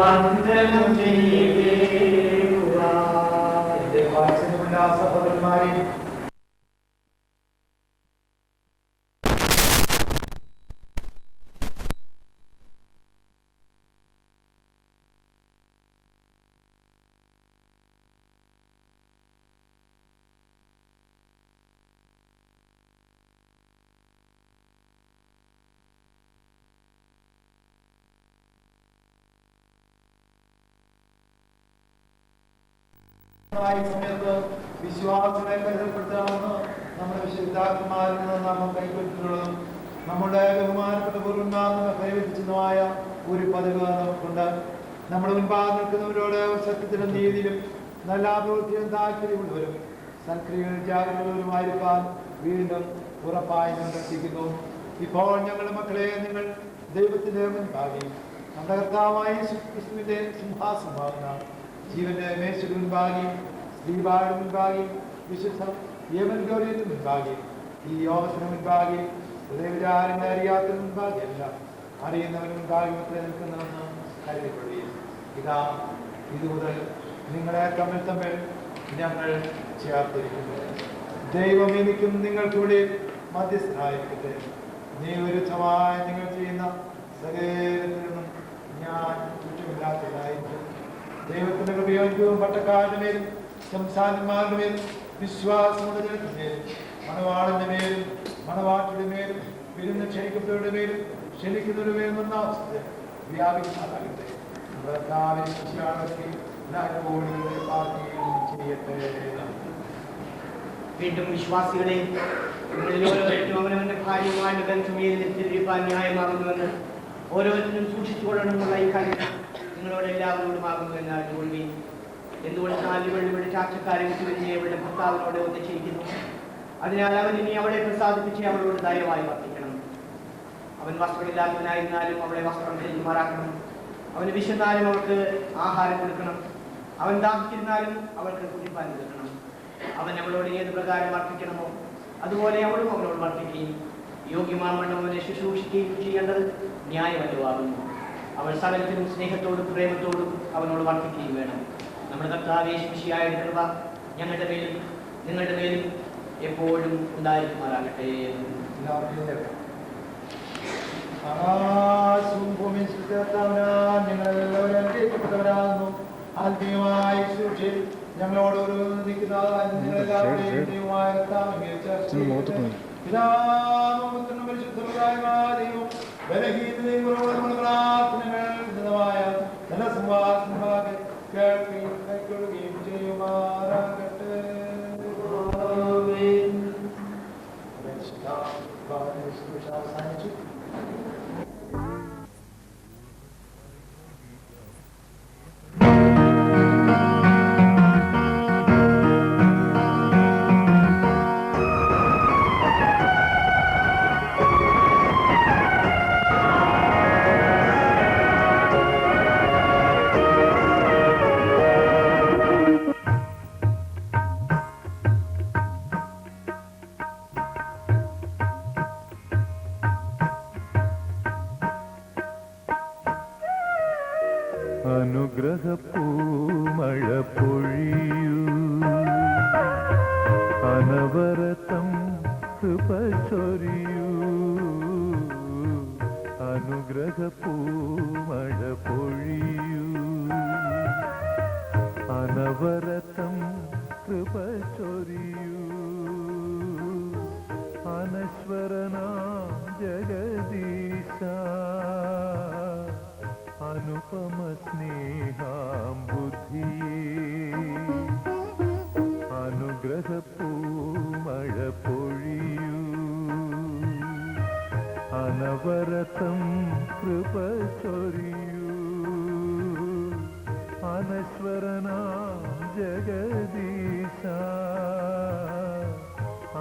സഹോദരന്മാരെ, സമയത്ത് വിശ്വാസങ്ങളെ കരുതപ്പെടുത്താമെന്ന് നമ്മുടെ വിശുദ്ധാത്മാരിൽ നിന്ന് നാം കൈപ്പറ്റുന്നതും നമ്മുടെ ബഹുമാനപ്പെട്ട പൂർവ്വന്മാർ കൈവരിച്ചതുമായ ഒരു പതിവ് നമുക്കുണ്ട്. നമ്മുടെ മുൻപാകെ നിൽക്കുന്നവരോട് സത്യത്തിലും നീതിയിലും നല്ല പ്രവൃത്തിയിലും താല്പര്യമുള്ളവരും സൽക്രിയകളിൽ ജാഗ്രതകളുമായിരിക്കാൻ വീണ്ടും ഉറപ്പായി നിർദ്ദേശിക്കുന്നു. ഇപ്പോൾ ഞങ്ങളുടെ മക്കളെ നിങ്ങൾ ദൈവത്തിന്റെ മുൻപാകെ നമ്മുടെ കർത്താവായ യേശുക്രിസ്തുവിന്റെ സിംഹാസനമാകുന്ന ജീവന്റെ മേശയുടെ മുൻപാകെയും ദീപായുടെ മുൻപാകെയും വിശുദ്ധ യവൻഗോലിയുടെ മുൻപാകെയും ഈ യോഗത്തിന് മുൻപാകെയും ഹൃദയവിചാരങ്ങളെ അറിയാത്തതിന് മുൻപാകെയല്ല അറിയുന്നവന് മുൻപാകെ നിൽക്കുന്നതെന്ന് കരുതപ്പെടുകയും ഇതാ ഇതുമുതൽ നിങ്ങളെ തമ്മിൽ ഞങ്ങൾ ചേർത്തിരിക്കുന്നു. ദൈവം എനിക്കും നിങ്ങൾക്കൂടെ മധ്യസ്ഥനായിരിക്കട്ടെ. നീവിരുദ്ധമായി നിങ്ങൾ ചെയ്യുന്ന സകലത്തിൽ നിന്നും ഞാൻ കുറ്റമില്ലാത്തതായിരിക്കും. ദൈവത്തിന്റെ കൃപയോഗ്യവും പട്ടക്കാരുടെ മേലും സംസ്ഥാനന്മാരുടെ മേലും വിശ്വാസമുള്ള ജനത്തിന്റെ മേലും മണവാളന്റെ മേലും മണവാട്ടിയുടെ മേലും വിരുന്ന് ക്ഷണിക്കപ്പെട്ടവരുടെ മേലും ക്ഷണിക്കുന്നവരുടെ മേലും ഒന്നാവസ്ഥ വ്യാപിക്കുന്നതാകട്ടെ. വീണ്ടും വിശ്വാസികളെ, നിങ്ങളിൽ ഓരോരുത്തരും അവനവന്റെ ഭാര്യയുമായിട്ട് ബന്ധം ഏതിരിപ്പാൻ ന്യായമാകുന്നുവെന്ന് ഓരോരുത്തരും സൂക്ഷിച്ചുകൊള്ളണമെന്നുള്ള ഈ കാര്യം നിങ്ങളോട് എല്ലാവരോടും ആകുന്നുവെന്ന് അറിഞ്ഞുകൊള്ളുകയും. എന്തുകൊണ്ടാൽ ഇവളുടെ ചാർച്ചക്കാരെ വിട്ടുവരിഞ്ഞ് ഇവളുടെ ഭർത്താവിനോട് ഒന്നിച്ചിരിക്കുന്നു. അതിനാൽ അവൻ ഇനി അവളെ പ്രസാദിപ്പിച്ച് അവളോട് ദയവായി വർത്തിക്കണം. അവൻ വസ്ത്രമില്ലാത്തവനായിരുന്നാലും അവളെ വസ്ത്രം ധരിക്കുമാറാക്കണം. അവന് വിശന്നാലും അവൾക്ക് ആഹാരം കൊടുക്കണം. അവൻ ദാഹിച്ചിരുന്നാലും അവൾക്ക് കുടിപ്പാൻ കൊടുക്കണം. അവൻ അവളോട് ഏത് പ്രകാരം വർത്തിക്കണമോ അതുപോലെ അവളും അവനോട് വർത്തിക്കുകയും യോഗ്യമാവണ്ണം അവനെ ശുശ്രൂഷിക്കുകയും ചെയ്യേണ്ടത് ന്യായമല്ലവാകുന്നു. അവൾ സകലത്തിലും സ്നേഹത്തോടും പ്രേമത്തോടും അവനോട് വർത്തിക്കുകയും വേണം. നമ്മുടെ കർത്താവേ ശിശിയായ കൃപ ഞങ്ങളുടെ മേലും നിങ്ങളുടെ മേലും എപ്പോഴും ഉണ്ടായിരിക്കുമാറാകട്ടെ. ആകാശവും ഭൂമിയും സൃഷ്ടികർത്താവിനാൽ ഞങ്ങളെല്ലാവരും അനുഗ്രഹിക്കപ്പെട്ടവരാകുന്നു. ആത്മീയമായ ശുശ്രൂഷയിൽ ഞങ്ങളോട് ഒരു നിൽക്കുന്ന നിങ്ങളെല്ലാവരുടെയും ദൈവമായ പിതാവും പരിശുദ്ധവും ബലഹീനതയും നമ്മുടെ പ്രാർത്ഥനകൾ ധനസംവാദ കേൾക്കുകയും കൈക്കൊള്ളുകയും ചെയ്യുമാറാകട്ടെ. അവസാനിച്ചു. അനുഗ്രഹപ്പൂമഴ പൊഴിയൂ, അനവരതം കൃപ ചൊരിയൂ. അനുഗ്രഹപ്പൂമഴ പൊഴിയൂ, അനവരതം കൃപ ചൊരിയൂ. അനശ്വരനാം ജഗദീശ അനുപമ സ്നേഹാം ബുദ്ധിയേ. അനുഗ്രഹപ്പൂമഴ പൊഴിയൂ, അനവരതം കൃപ ചൊരിയൂ. അനശ്വരനാം ജഗദീശ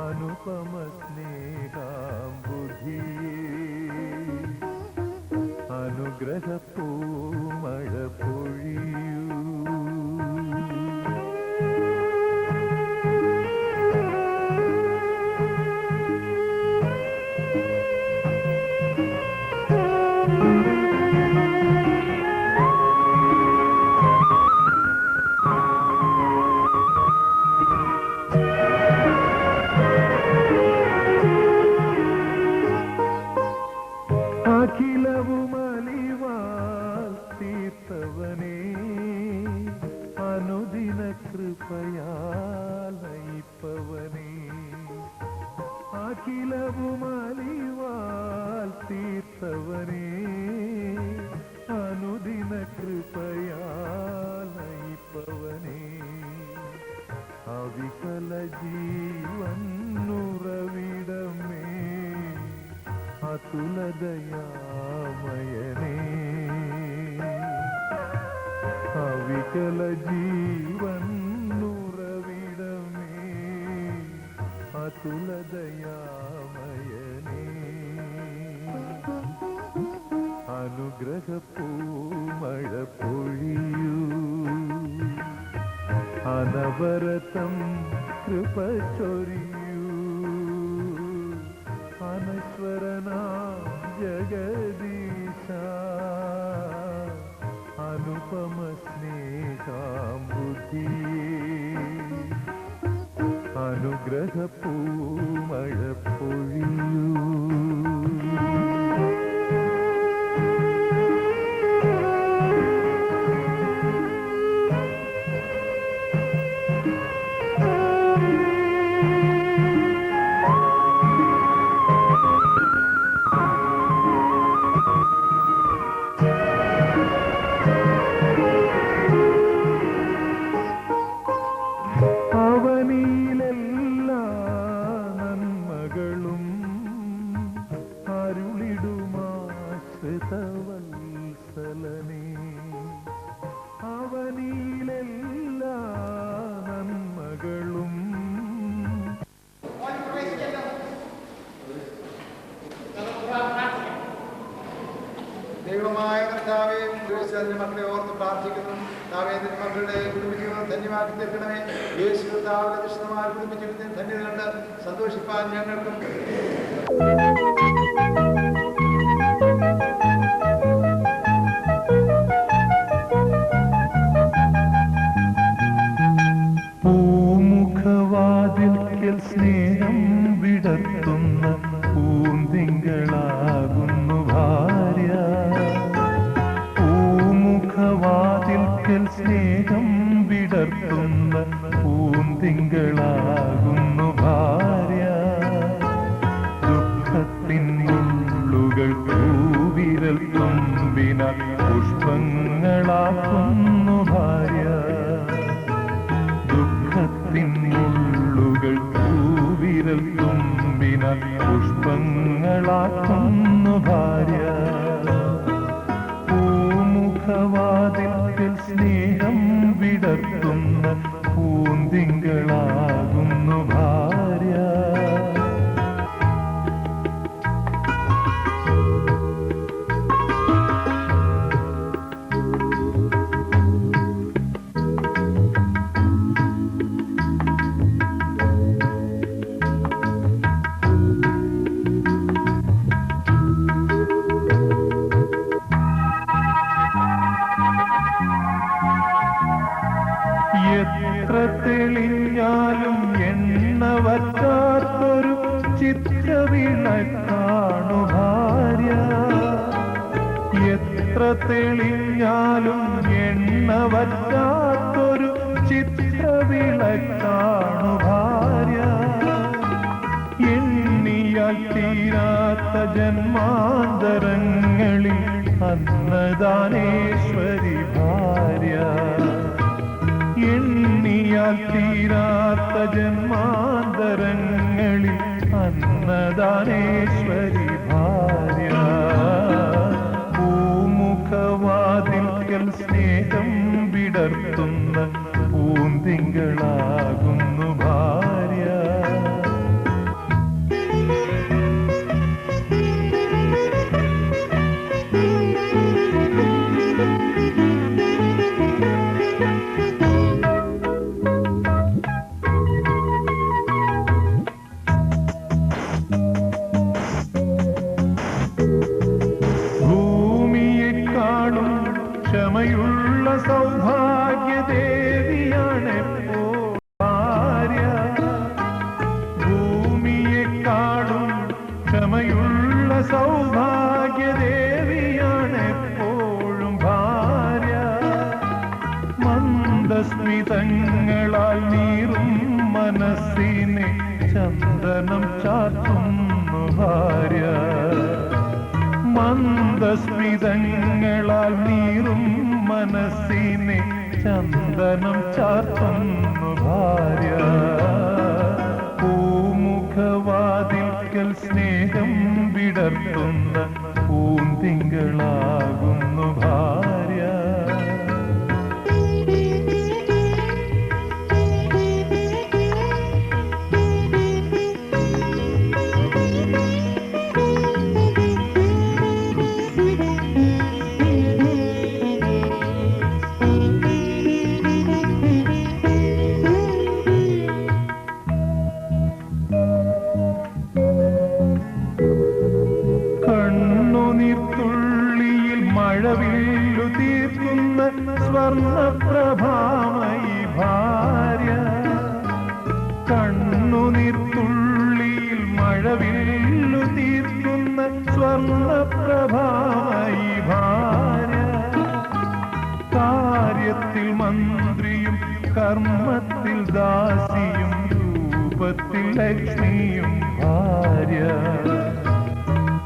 അനുപമ സ്നേഹാം ബുദ്ധിയേ. അനുഗ്രഹപ്പൂമഴ പൊഴിയൂ. കൃപയാൽ നയിപ്പവനേ അവികല ജീവനുറവിടമേ അതുലദയാമയനേ അവികല ജീവനുറവിടമേ അതുലദയാമയനേ അനുഗ്രഹപ്പൂമഴ പൊഴിയൂ അനവരതം കൃപ ചൊരിയൂ അനശ്വരനാം ജഗദീശ അനുപമ സ്നേഹാംബുധിയേ അനുഗ്രഹപ്പൂമഴ പൊഴിയൂ വത്സലനേ അവനിലെല്ലാ നന്മകളും ദൈവമായ കർത്താവേ, യേശുവിന്റെ മക്കളെ ഓർത്ത് പ്രാർത്ഥിക്കുന്നു. കർത്താവേ, നിന്റെ മക്കളുടെ കുടുംബജീവിതം ധന്യമാക്കി തീർക്കണമേ. യേശു കർത്താവിന്റെ വിശുദ്ധമായ കുടുംബജീവിതത്തിൽ ധന്യത കണ്ട് സന്തോഷിപ്പാൻ ഞങ്ങൾക്കും പൂമുഖവാതിൽക്കൽ സ്നേഹം വിടർത്തുന്ന പൂന്തിങ്കളാകുന്നു ഭാര്യ. പൂമുഖവാതിൽക്കൽ സ്നേഹം വിടർത്തുന്ന പൂന്തിങ്കളാകുന്നു ഭാര്യ. ദുഃഖത്തിൻ മുള്ളുകൾ പൂവിരൽ തുമ്പിന പുഷ്പങ്ങളാക്കുന്നു ഭാര്യ. ദുഃഖത്തിൻ മുള്ളുകൾ പൂവിരൽ തുമ്പിന പുഷ്പങ്ങളാക്കുന്നു ഭാര്യ. പൂമുഖവാതിൽക്കൽ സ്നേഹം വിടർത്തുന്ന പൂന്തിങ്കളാകുന്നു ഭാര്യ. എത്ര തെളിഞ്ഞാലും എണ്ണ വറ്റാത്തൊരു ചിത്രവിളക്കാണു ഭാര്യ. എത്ര തെളിഞ്ഞാലും എണ്ണ വറ്റാത്തൊരു ചിത്രവിളക്കാണു ഭാര്യ. എണ്ണിയാൽ തീരാത്ത ജന്മാന്തരങ്ങളിൽ അന്നദാനേശ്വരി ഭാര്യ. എണ്ണിയാൽ തീരാത്ത ജന്മാന്തരങ്ങളിൽ അന്നദാനേശ്വരി ഭാര്യ. പൂമുഖവാതിൽക്കൽ സ്നേഹം വിടർത്തുന്ന പൂന്തിങ്കളാകുന്നു ഭാര്യ. ക്ഷമയുള്ള സൗഭാഗ്യദേവിയാണെപ്പോ ഭാര്യ. ഭൂമിയെക്കാളും ക്ഷമയുള്ള സൗഭാഗ്യദേവിയാണെപ്പോഴും ഭാര്യ. മന്ദസ്മിതങ്ങളാൽ നീറും മനസ്സിനെ ചന്ദനം ചാർത്തുന്നു ഭാര്യ. മന്ദസ്മിതങ്ങളാൽ ചുംബസ്മിതങ്ങളാൽ നീറും മനസ്സിനെ ചന്ദനം ചാർത്തുന്നു ഭാര്യ. പൂമുഖവാതിൽക്കൽ സ്നേഹം വിടർത്തുന്ന പൂന്തിങ്കളാകുന്നു ഭാര്യ. മഴവില്ലു തീർക്കുന്ന സ്വർണപ്രഭാമയി ഭാര്യ. കണ്ണുനീർത്തുള്ളിയിൽ മഴവില്ലു തീർക്കുന്ന സ്വർണപ്രഭാമയി ഭാര്യ. കാര്യത്തിൽ മന്ത്രിയും കർമ്മത്തിൽ ദാസിയും രൂപത്തിൽ ലക്ഷ്മിയും ഭാര്യ.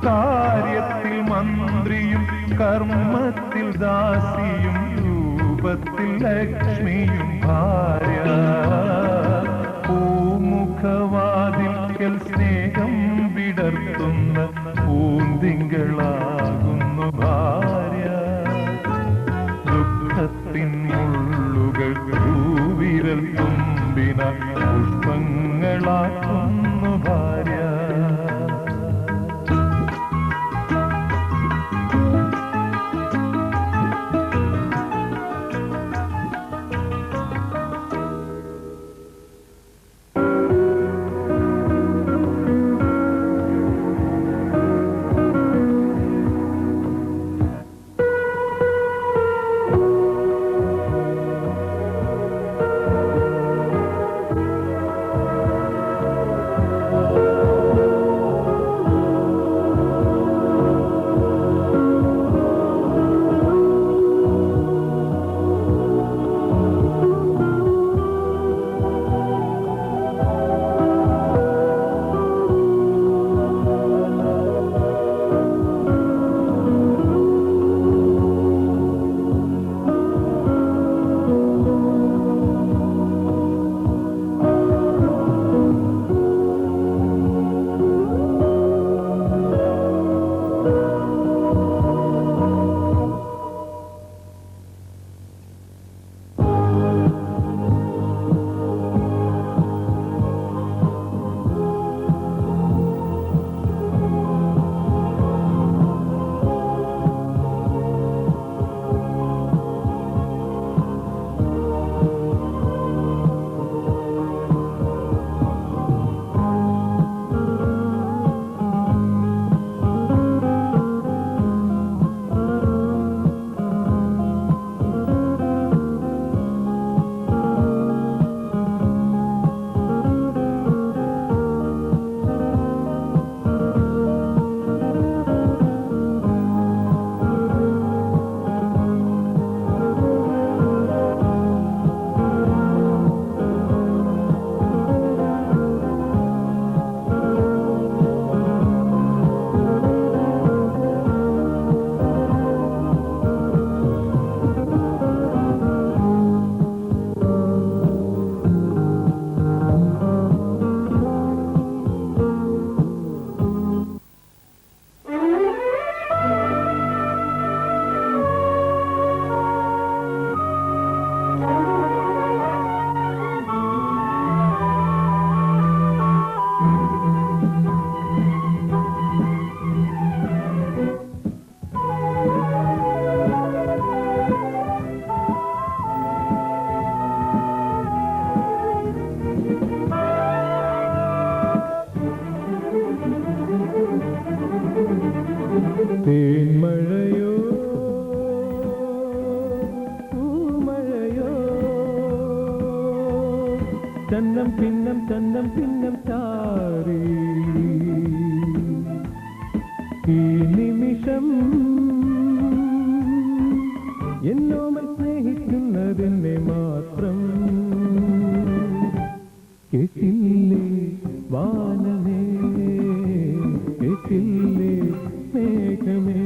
കാര്യത്തിൽ മന്ത്രിയും കർമ്മത്തിൽ ദാസിയും രൂപത്തിൽ ലക്ഷ്മിയും ഭാര്യ. പൂമുഖവാതിൽക്കൽ സ്നേഹം വിടർത്തുന്ന പൂന്തിങ്കളാകുന്നു ഭാര്യ. ദുഃഖത്തിൻ മുള്ളുകൾ പൂവിരൽ തുമ്പിന പുഷ്പങ്ങളാക്കുന്നു ഭാര്യ. തേന്മഴയോ പൂമഴയോ ചന്നം പിന്നം ചാരി ഈ നിമിഷം എന്നോമൽ സ്നേഹിക്കുന്നതിനെ മാത്രം കേട്ടില്ലേ വാനമേ കേട്ടില്ലേ മേഘമേ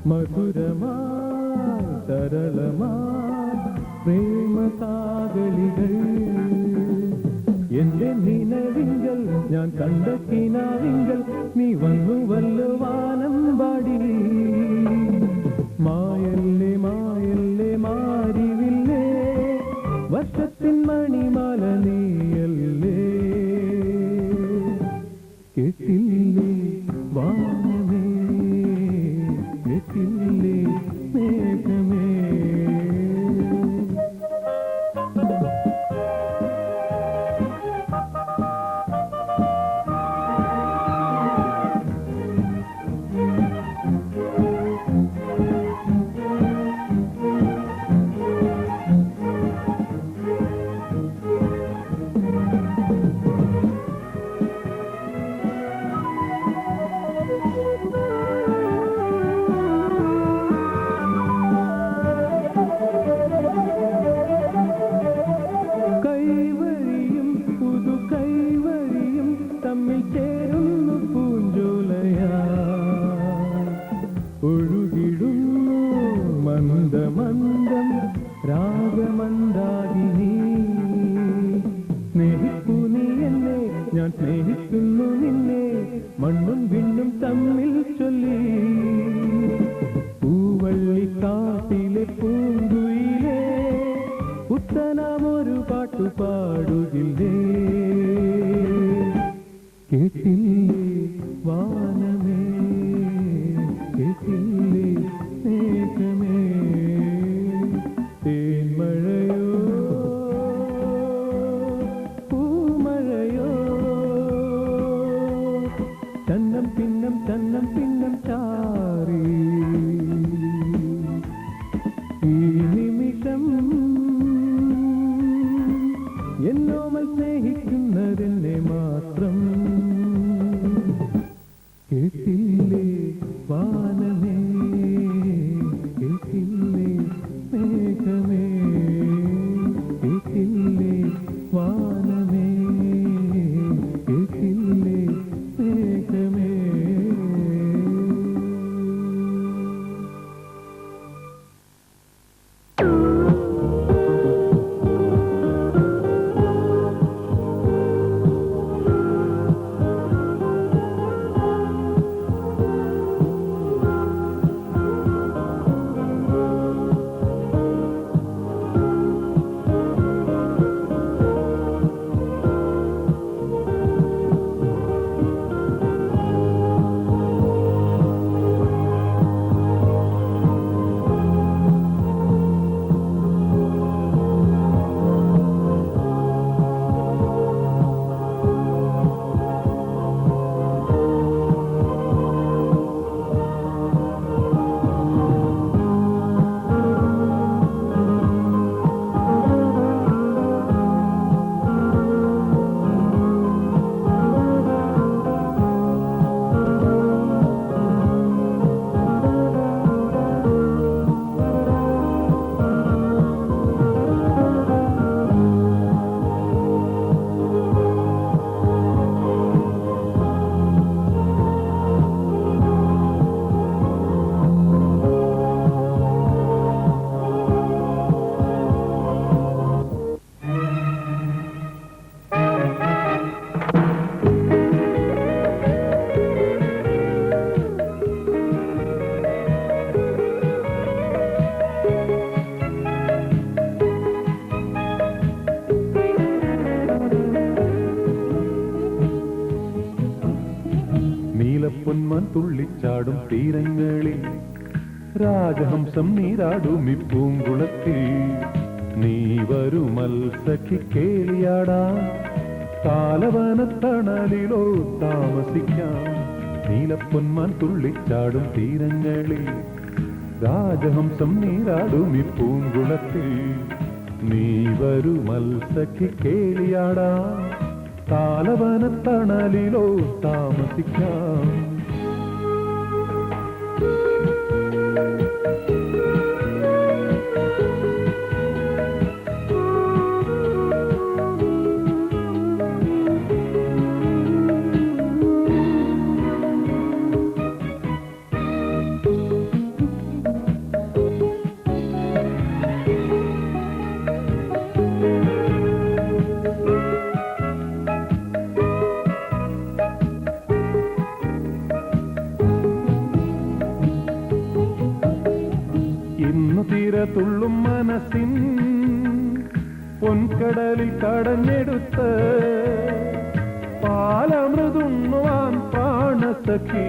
മധുരമായി സരളമായി പ്രേമസാഗളികൾ എന്റെ നിലവിങ്കൽ ഞാൻ കണ്ട കിനാവിങ്കൽ നീ വന്നുവല്ലോ വാനം പാടി മായല്ലേ മായല്ലേ മാരിവില്ലേ വർഷത്തിൻ മണിമാല നീയല്ലേ കേട്ടില്ലേ വാനമേ കേട്ടില്ലേ മേഘമേ കൈവഴിയും പുതു കൈവഴിയും തമ്മിൽ ചേരുന്നു പൂഞ്ചോലയാ ഒഴുകിടുന്നു മന്ദമന്ദം രാഗമന്ദാകിനി സ്നേഹിക്കൂ നീ എന്നെ ഞാൻ സ്നേഹിക്കുന്നു നിന്നെ മണ്ണും വിണ്ണും തമ്മിൽ ചൊല്ലി പൂവള്ളിക്കാട്ടിലെ പൂങ്കുയിലേ പുത്തനാമൊരു പാട്ടു പാടുകില്ലേ കേട്ടില്ലേ വാനമേ കേട്ടില്ലേ മേഘമേ തേന്മഴയോ പൂമഴയോ ചന്നം പിന്നം ചാറി ഈ നിമിഷം എന്നോമൽ സ്നേഹിക്കുന്നതെന്നെ മാത്രം കേട്ടില്ലേ വാനമേ കേട്ടില്ലേ മേഘമേ കേട്ടില്ലേ വാനമേ കേട്ടില്ലേ മേഘമേ നീലപ്പൊന്മാൻ തുള്ളിച്ചാടും തീരങ്ങളിൽ രാജഹംസം നീരാടും പൂങ്കുളത്തിൽ നീ വരുമത്സഖി കേളിയാടാം താലവനത്തണലിലോ താമസിക്കാം നീലപ്പൊന്മാൻ തുള്ളിച്ചാടും തീരങ്ങളിൽ രാജഹംസം നീരാടും പൂങ്കുളത്തിൽ നീ വരുമത്സഖി കേളിയാടാം താലവനത്തണലിലോ താമസിക്കാം ഇന്നു തീരത്തുള്ളും മനസ്സിൻ പൊൻകടലിൽ കടഞ്ഞെടുത്ത് പാലമൃതുണ്ണുവാൻ പ്രാണസഖി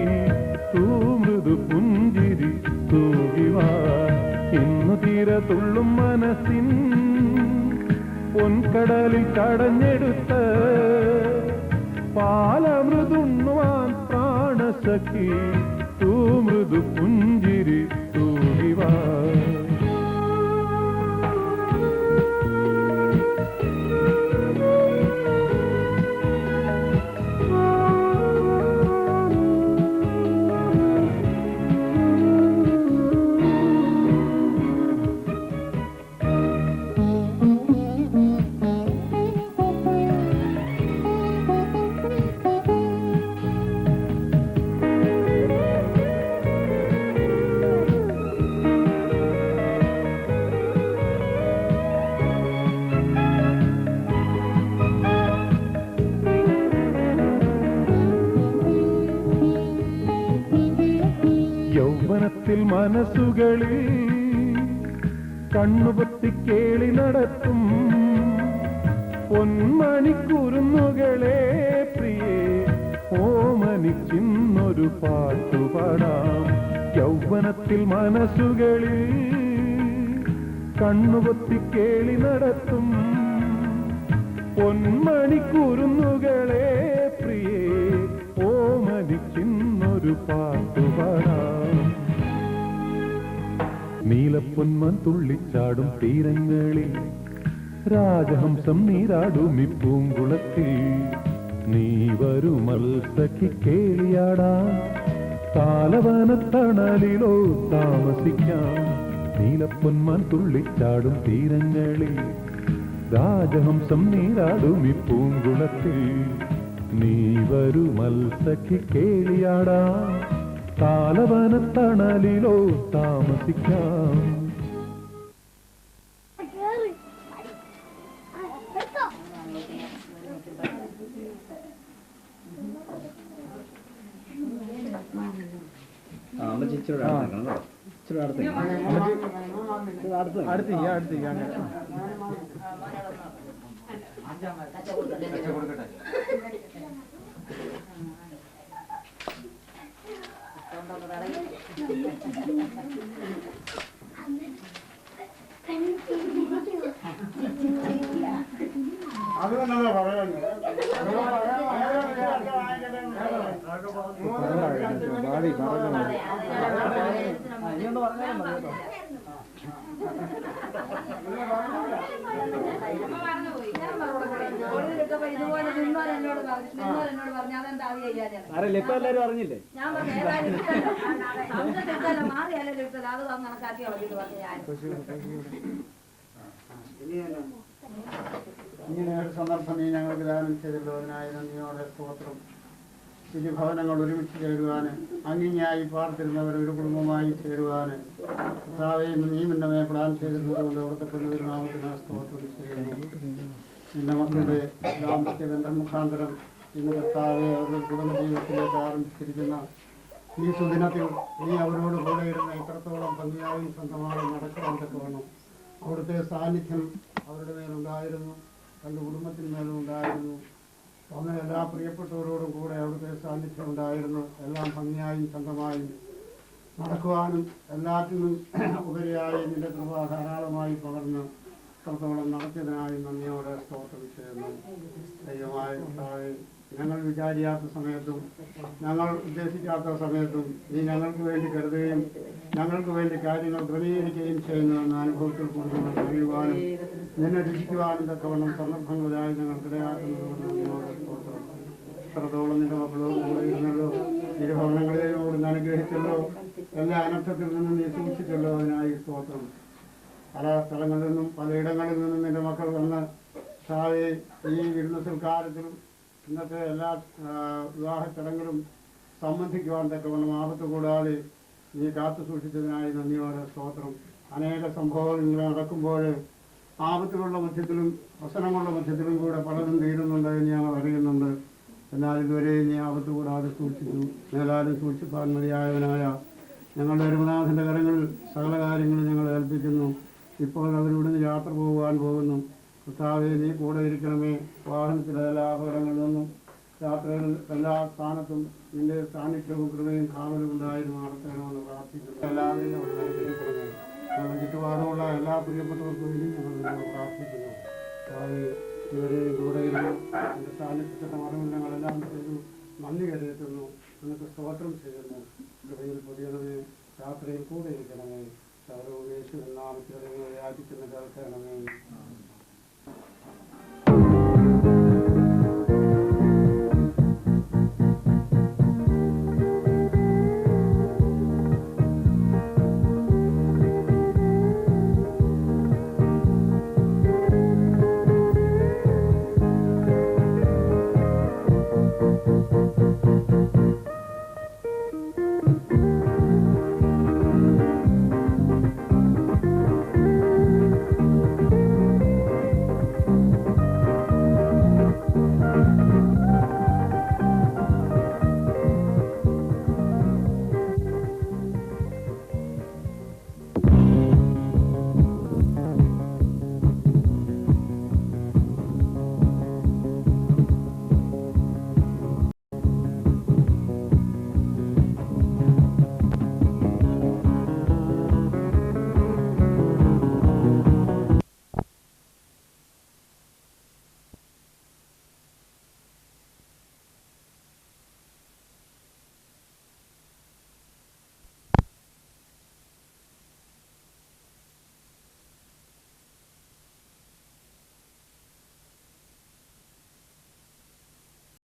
തൂമൃദു പുഞ്ചിരി തൂകിവാൻ. ഇന്നു തീരത്തുള്ളും മനസ്സിൻ പൊൻകടലിൽ കടഞ്ഞെടുത്ത് പാലമൃതുണ്ണുവാൻ പ്രാണസഖി തൂമൃദു പുഞ്ചിരി തൂകിവാൻ. യൗവനത്തിൽ മനസ്സുകളിൽ കണ്ണുപൊത്തി കേളി നടത്തും പൊന്മണിക്കുരുന്നുകളെ പ്രിയേ ഓമനിച്ചിന്നൊരു പാട്ടുപാടാം. യൗവനത്തിൽ മനസ്സുകളിൽ കണ്ണുപൊത്തി കേളി നടത്തും പൊന്മണിക്കുരുന്നുകളെ പ്രിയേ ഓമനിച്ചിന്നൊരു പാട്ടുപാടാം. നീലപ്പൊന്മാൻ തുള്ളിച്ചാടും തീരങ്ങളിൽ രാജഹംസം നീരാടും ഇപ്പൂങ്കുളത്തിൽ നീ വരുമൽസഖി കേളിയാടാം താലവനത്തണലിലോ താമസിക്കാം. നീലപ്പൊന്മാൻ തുള്ളിച്ചാടും തീരങ്ങളിൽ രാജഹംസം നീരാടും ഇപ്പൂങ്കുളത്തിൽ നീ വരുമൽസഖി കേളിയാടാം താലവനത്തണലിലോ താമസിക്കാം. അത് തന്നെ പറയാൻ ഇതുപോലെ എന്നോട് പറഞ്ഞു അതെന്താ ഇപ്പൊ എല്ലാരും അറിഞ്ഞില്ലേ? ഞാൻ മാറിയാലോ കിട്ടല്ലോ അത് കണക്കാക്കി കളഞ്ഞിട്ട് പറഞ്ഞു ഞാൻ. ഇങ്ങനെ ഒരു സന്ദർഭം ഈ ഞങ്ങൾക്ക് ദാനം ചെയ്തല്ലോ. അതിനായി നന്ദിയോടെ സ്തോത്രം. ശുചിഭവനങ്ങൾ ഒരുമിച്ച് ചേരുവാന് അങ്ങിങ്ങായി പാർത്തിരുന്നവർ ഒരു കുടുംബമായി ചേരുവാന് കർത്താവേയും നീമിന്റെ മേൽ പ്ലാൻ ചെയ്തിരുന്നതുകൊണ്ട് അവിടുത്തെ പെണ്ണുനാമത്തിന് സ്തോത്രം ചെയ്യുന്നു. നിന്റെ മക്കളുടെ ദാമ്പത്യ ബന്ധം മുഖാന്തരം ഇന്ന് കർത്താവെ അവരുടെ കുടുംബ ജീവിതത്തിലേക്ക് ആരംഭിച്ചിരിക്കുന്ന ഈ സുദിനത്തിൽ നീ അവരോട് കൂടെ ഇരുന്ന് എത്രത്തോളം ഭംഗിയായും സ്വന്തമായും നടക്കുവാൻ വേണം. അവിടുത്തെ സാന്നിധ്യം അവരുടെ മേലുണ്ടായിരുന്നു, തൻ്റെ കുടുംബത്തിന്മേലും ഉണ്ടായിരുന്നു. വന്ന എല്ലാ പ്രിയപ്പെട്ടവരോടും കൂടെ അവിടുത്തെ സാന്നിധ്യം ഉണ്ടായിരുന്നു. എല്ലാം ഭംഗിയായും സ്വന്തമായും നടക്കുവാനും എല്ലാറ്റിനും ഉപരിയായി നിന്റെ കൃപ ധാരാളമായി പകർന്ന് അത്രത്തോളം നടത്തിയതിനായി നന്ദിയോടെ സ്തോത്രം ചെയ്യുന്നു. ദൈവമായ കർത്താവേ, ഞങ്ങൾ വിചാരിയാത്ത സമയത്തും ഞങ്ങൾ ഉദ്ദേശിക്കാത്ത സമയത്തും നീ ഞങ്ങൾക്ക് വേണ്ടി കരുതുകയും ഞങ്ങൾക്ക് വേണ്ടി കാര്യങ്ങൾ ക്രമീകരിക്കുകയും ചെയ്യുന്നുവെന്ന അനുഭവത്തിൽ കൂടുതൽ കഴിയുവാനും നിന്നെ രക്ഷിക്കുവാനും തക്കവണ്ണം സന്ദർഭങ്ങളിലായി ഞങ്ങൾക്കിടയാക്കുന്നതുകൊണ്ട് നിന്നോട് സ്തോത്രം. എത്രത്തോളം നിന്റെ മക്കളോട് കൂടെ ഇരുന്നല്ലോ, ഇരുഭവനങ്ങളെയും അവിടുന്ന് അനുഗ്രഹിച്ചല്ലോ, എല്ലാ അനർത്ഥത്തിൽ നിന്നും നീ സൂക്ഷിച്ചല്ലോ. അതിനായി സ്തോത്രം. പല സ്ഥലങ്ങളിൽ നിന്നും പലയിടങ്ങളിൽ നിന്നും നിന്റെ മക്കൾ വന്ന് ഷാവെ ഈ വിരുന്ന സൽക്കാരത്തിലും ഇന്നത്തെ എല്ലാ വിവാഹ ചടങ്ങുകളും സംബന്ധിക്കുവാൻ തക്കവണ്ണം ആപത്ത് കൂടാതെ നീ കാത്തു സൂക്ഷിച്ചതിനായി നന്ദിയോടെ സ്തോത്രം. അനേക സംഭവങ്ങൾ ഇങ്ങനെ നടക്കുമ്പോൾ ആപത്തുകളുടെ മധ്യത്തിലും പ്രശ്നങ്ങളുടെ മധ്യത്തിലും കൂടെ പലതും തീരുന്നുണ്ട് എന്ന് ഞങ്ങൾ അറിയുന്നുണ്ട്. എന്നാൽ ഇതുവരെ നീ ആപത്ത് കൂടാതെ സൂക്ഷിച്ചു. മേലാലും സൂക്ഷിപ്പാൻ മതിയായവനായ ഞങ്ങളുടെ അരുമനാഥൻ്റെ കരങ്ങളിൽ സകല കാര്യങ്ങളും ഞങ്ങൾ ഏൽപ്പിക്കുന്നു. ഇപ്പോൾ അവരിവിടുന്ന് യാത്ര പോകുവാൻ പോകുന്നു. കർത്താവേ, നീ കൂടെ ഇരിക്കണമേ. വാഹനത്തിലെ എല്ലാ അപകടങ്ങളിൽ നിന്നും യാത്രകളിൽ എല്ലാ സ്ഥാനത്തും നിന്റെ സാന്നിധ്യവും കൃപയും കാവലും ഉണ്ടായിരുന്നു നടത്തണമെന്ന് പ്രാർത്ഥിക്കുന്നു. എല്ലാവരെയും ഞങ്ങൾ അനുഗ്രഹിക്കണമേ. ഞങ്ങളുടെ ചുറ്റുപാടുമുള്ള എല്ലാ പ്രിയപ്പെട്ടവർക്കും വേണ്ടി ഞങ്ങൾ പ്രാർത്ഥിക്കുന്നു. ഇവരെ കൂടെ ഇരുന്നു എൻ്റെ സാന്നിധ്യത്തിൻ്റെ മറവിൽ ഞങ്ങളെല്ലാം ചെയ്തു നന്ദി കരുതുന്നു. നിങ്ങൾക്ക് സ്തോത്രം ചെയ്യുന്നു. കൃപയിൽ പൊതിയണമേ. യാത്രയിൽ കൂടെ ഇരിക്കണം.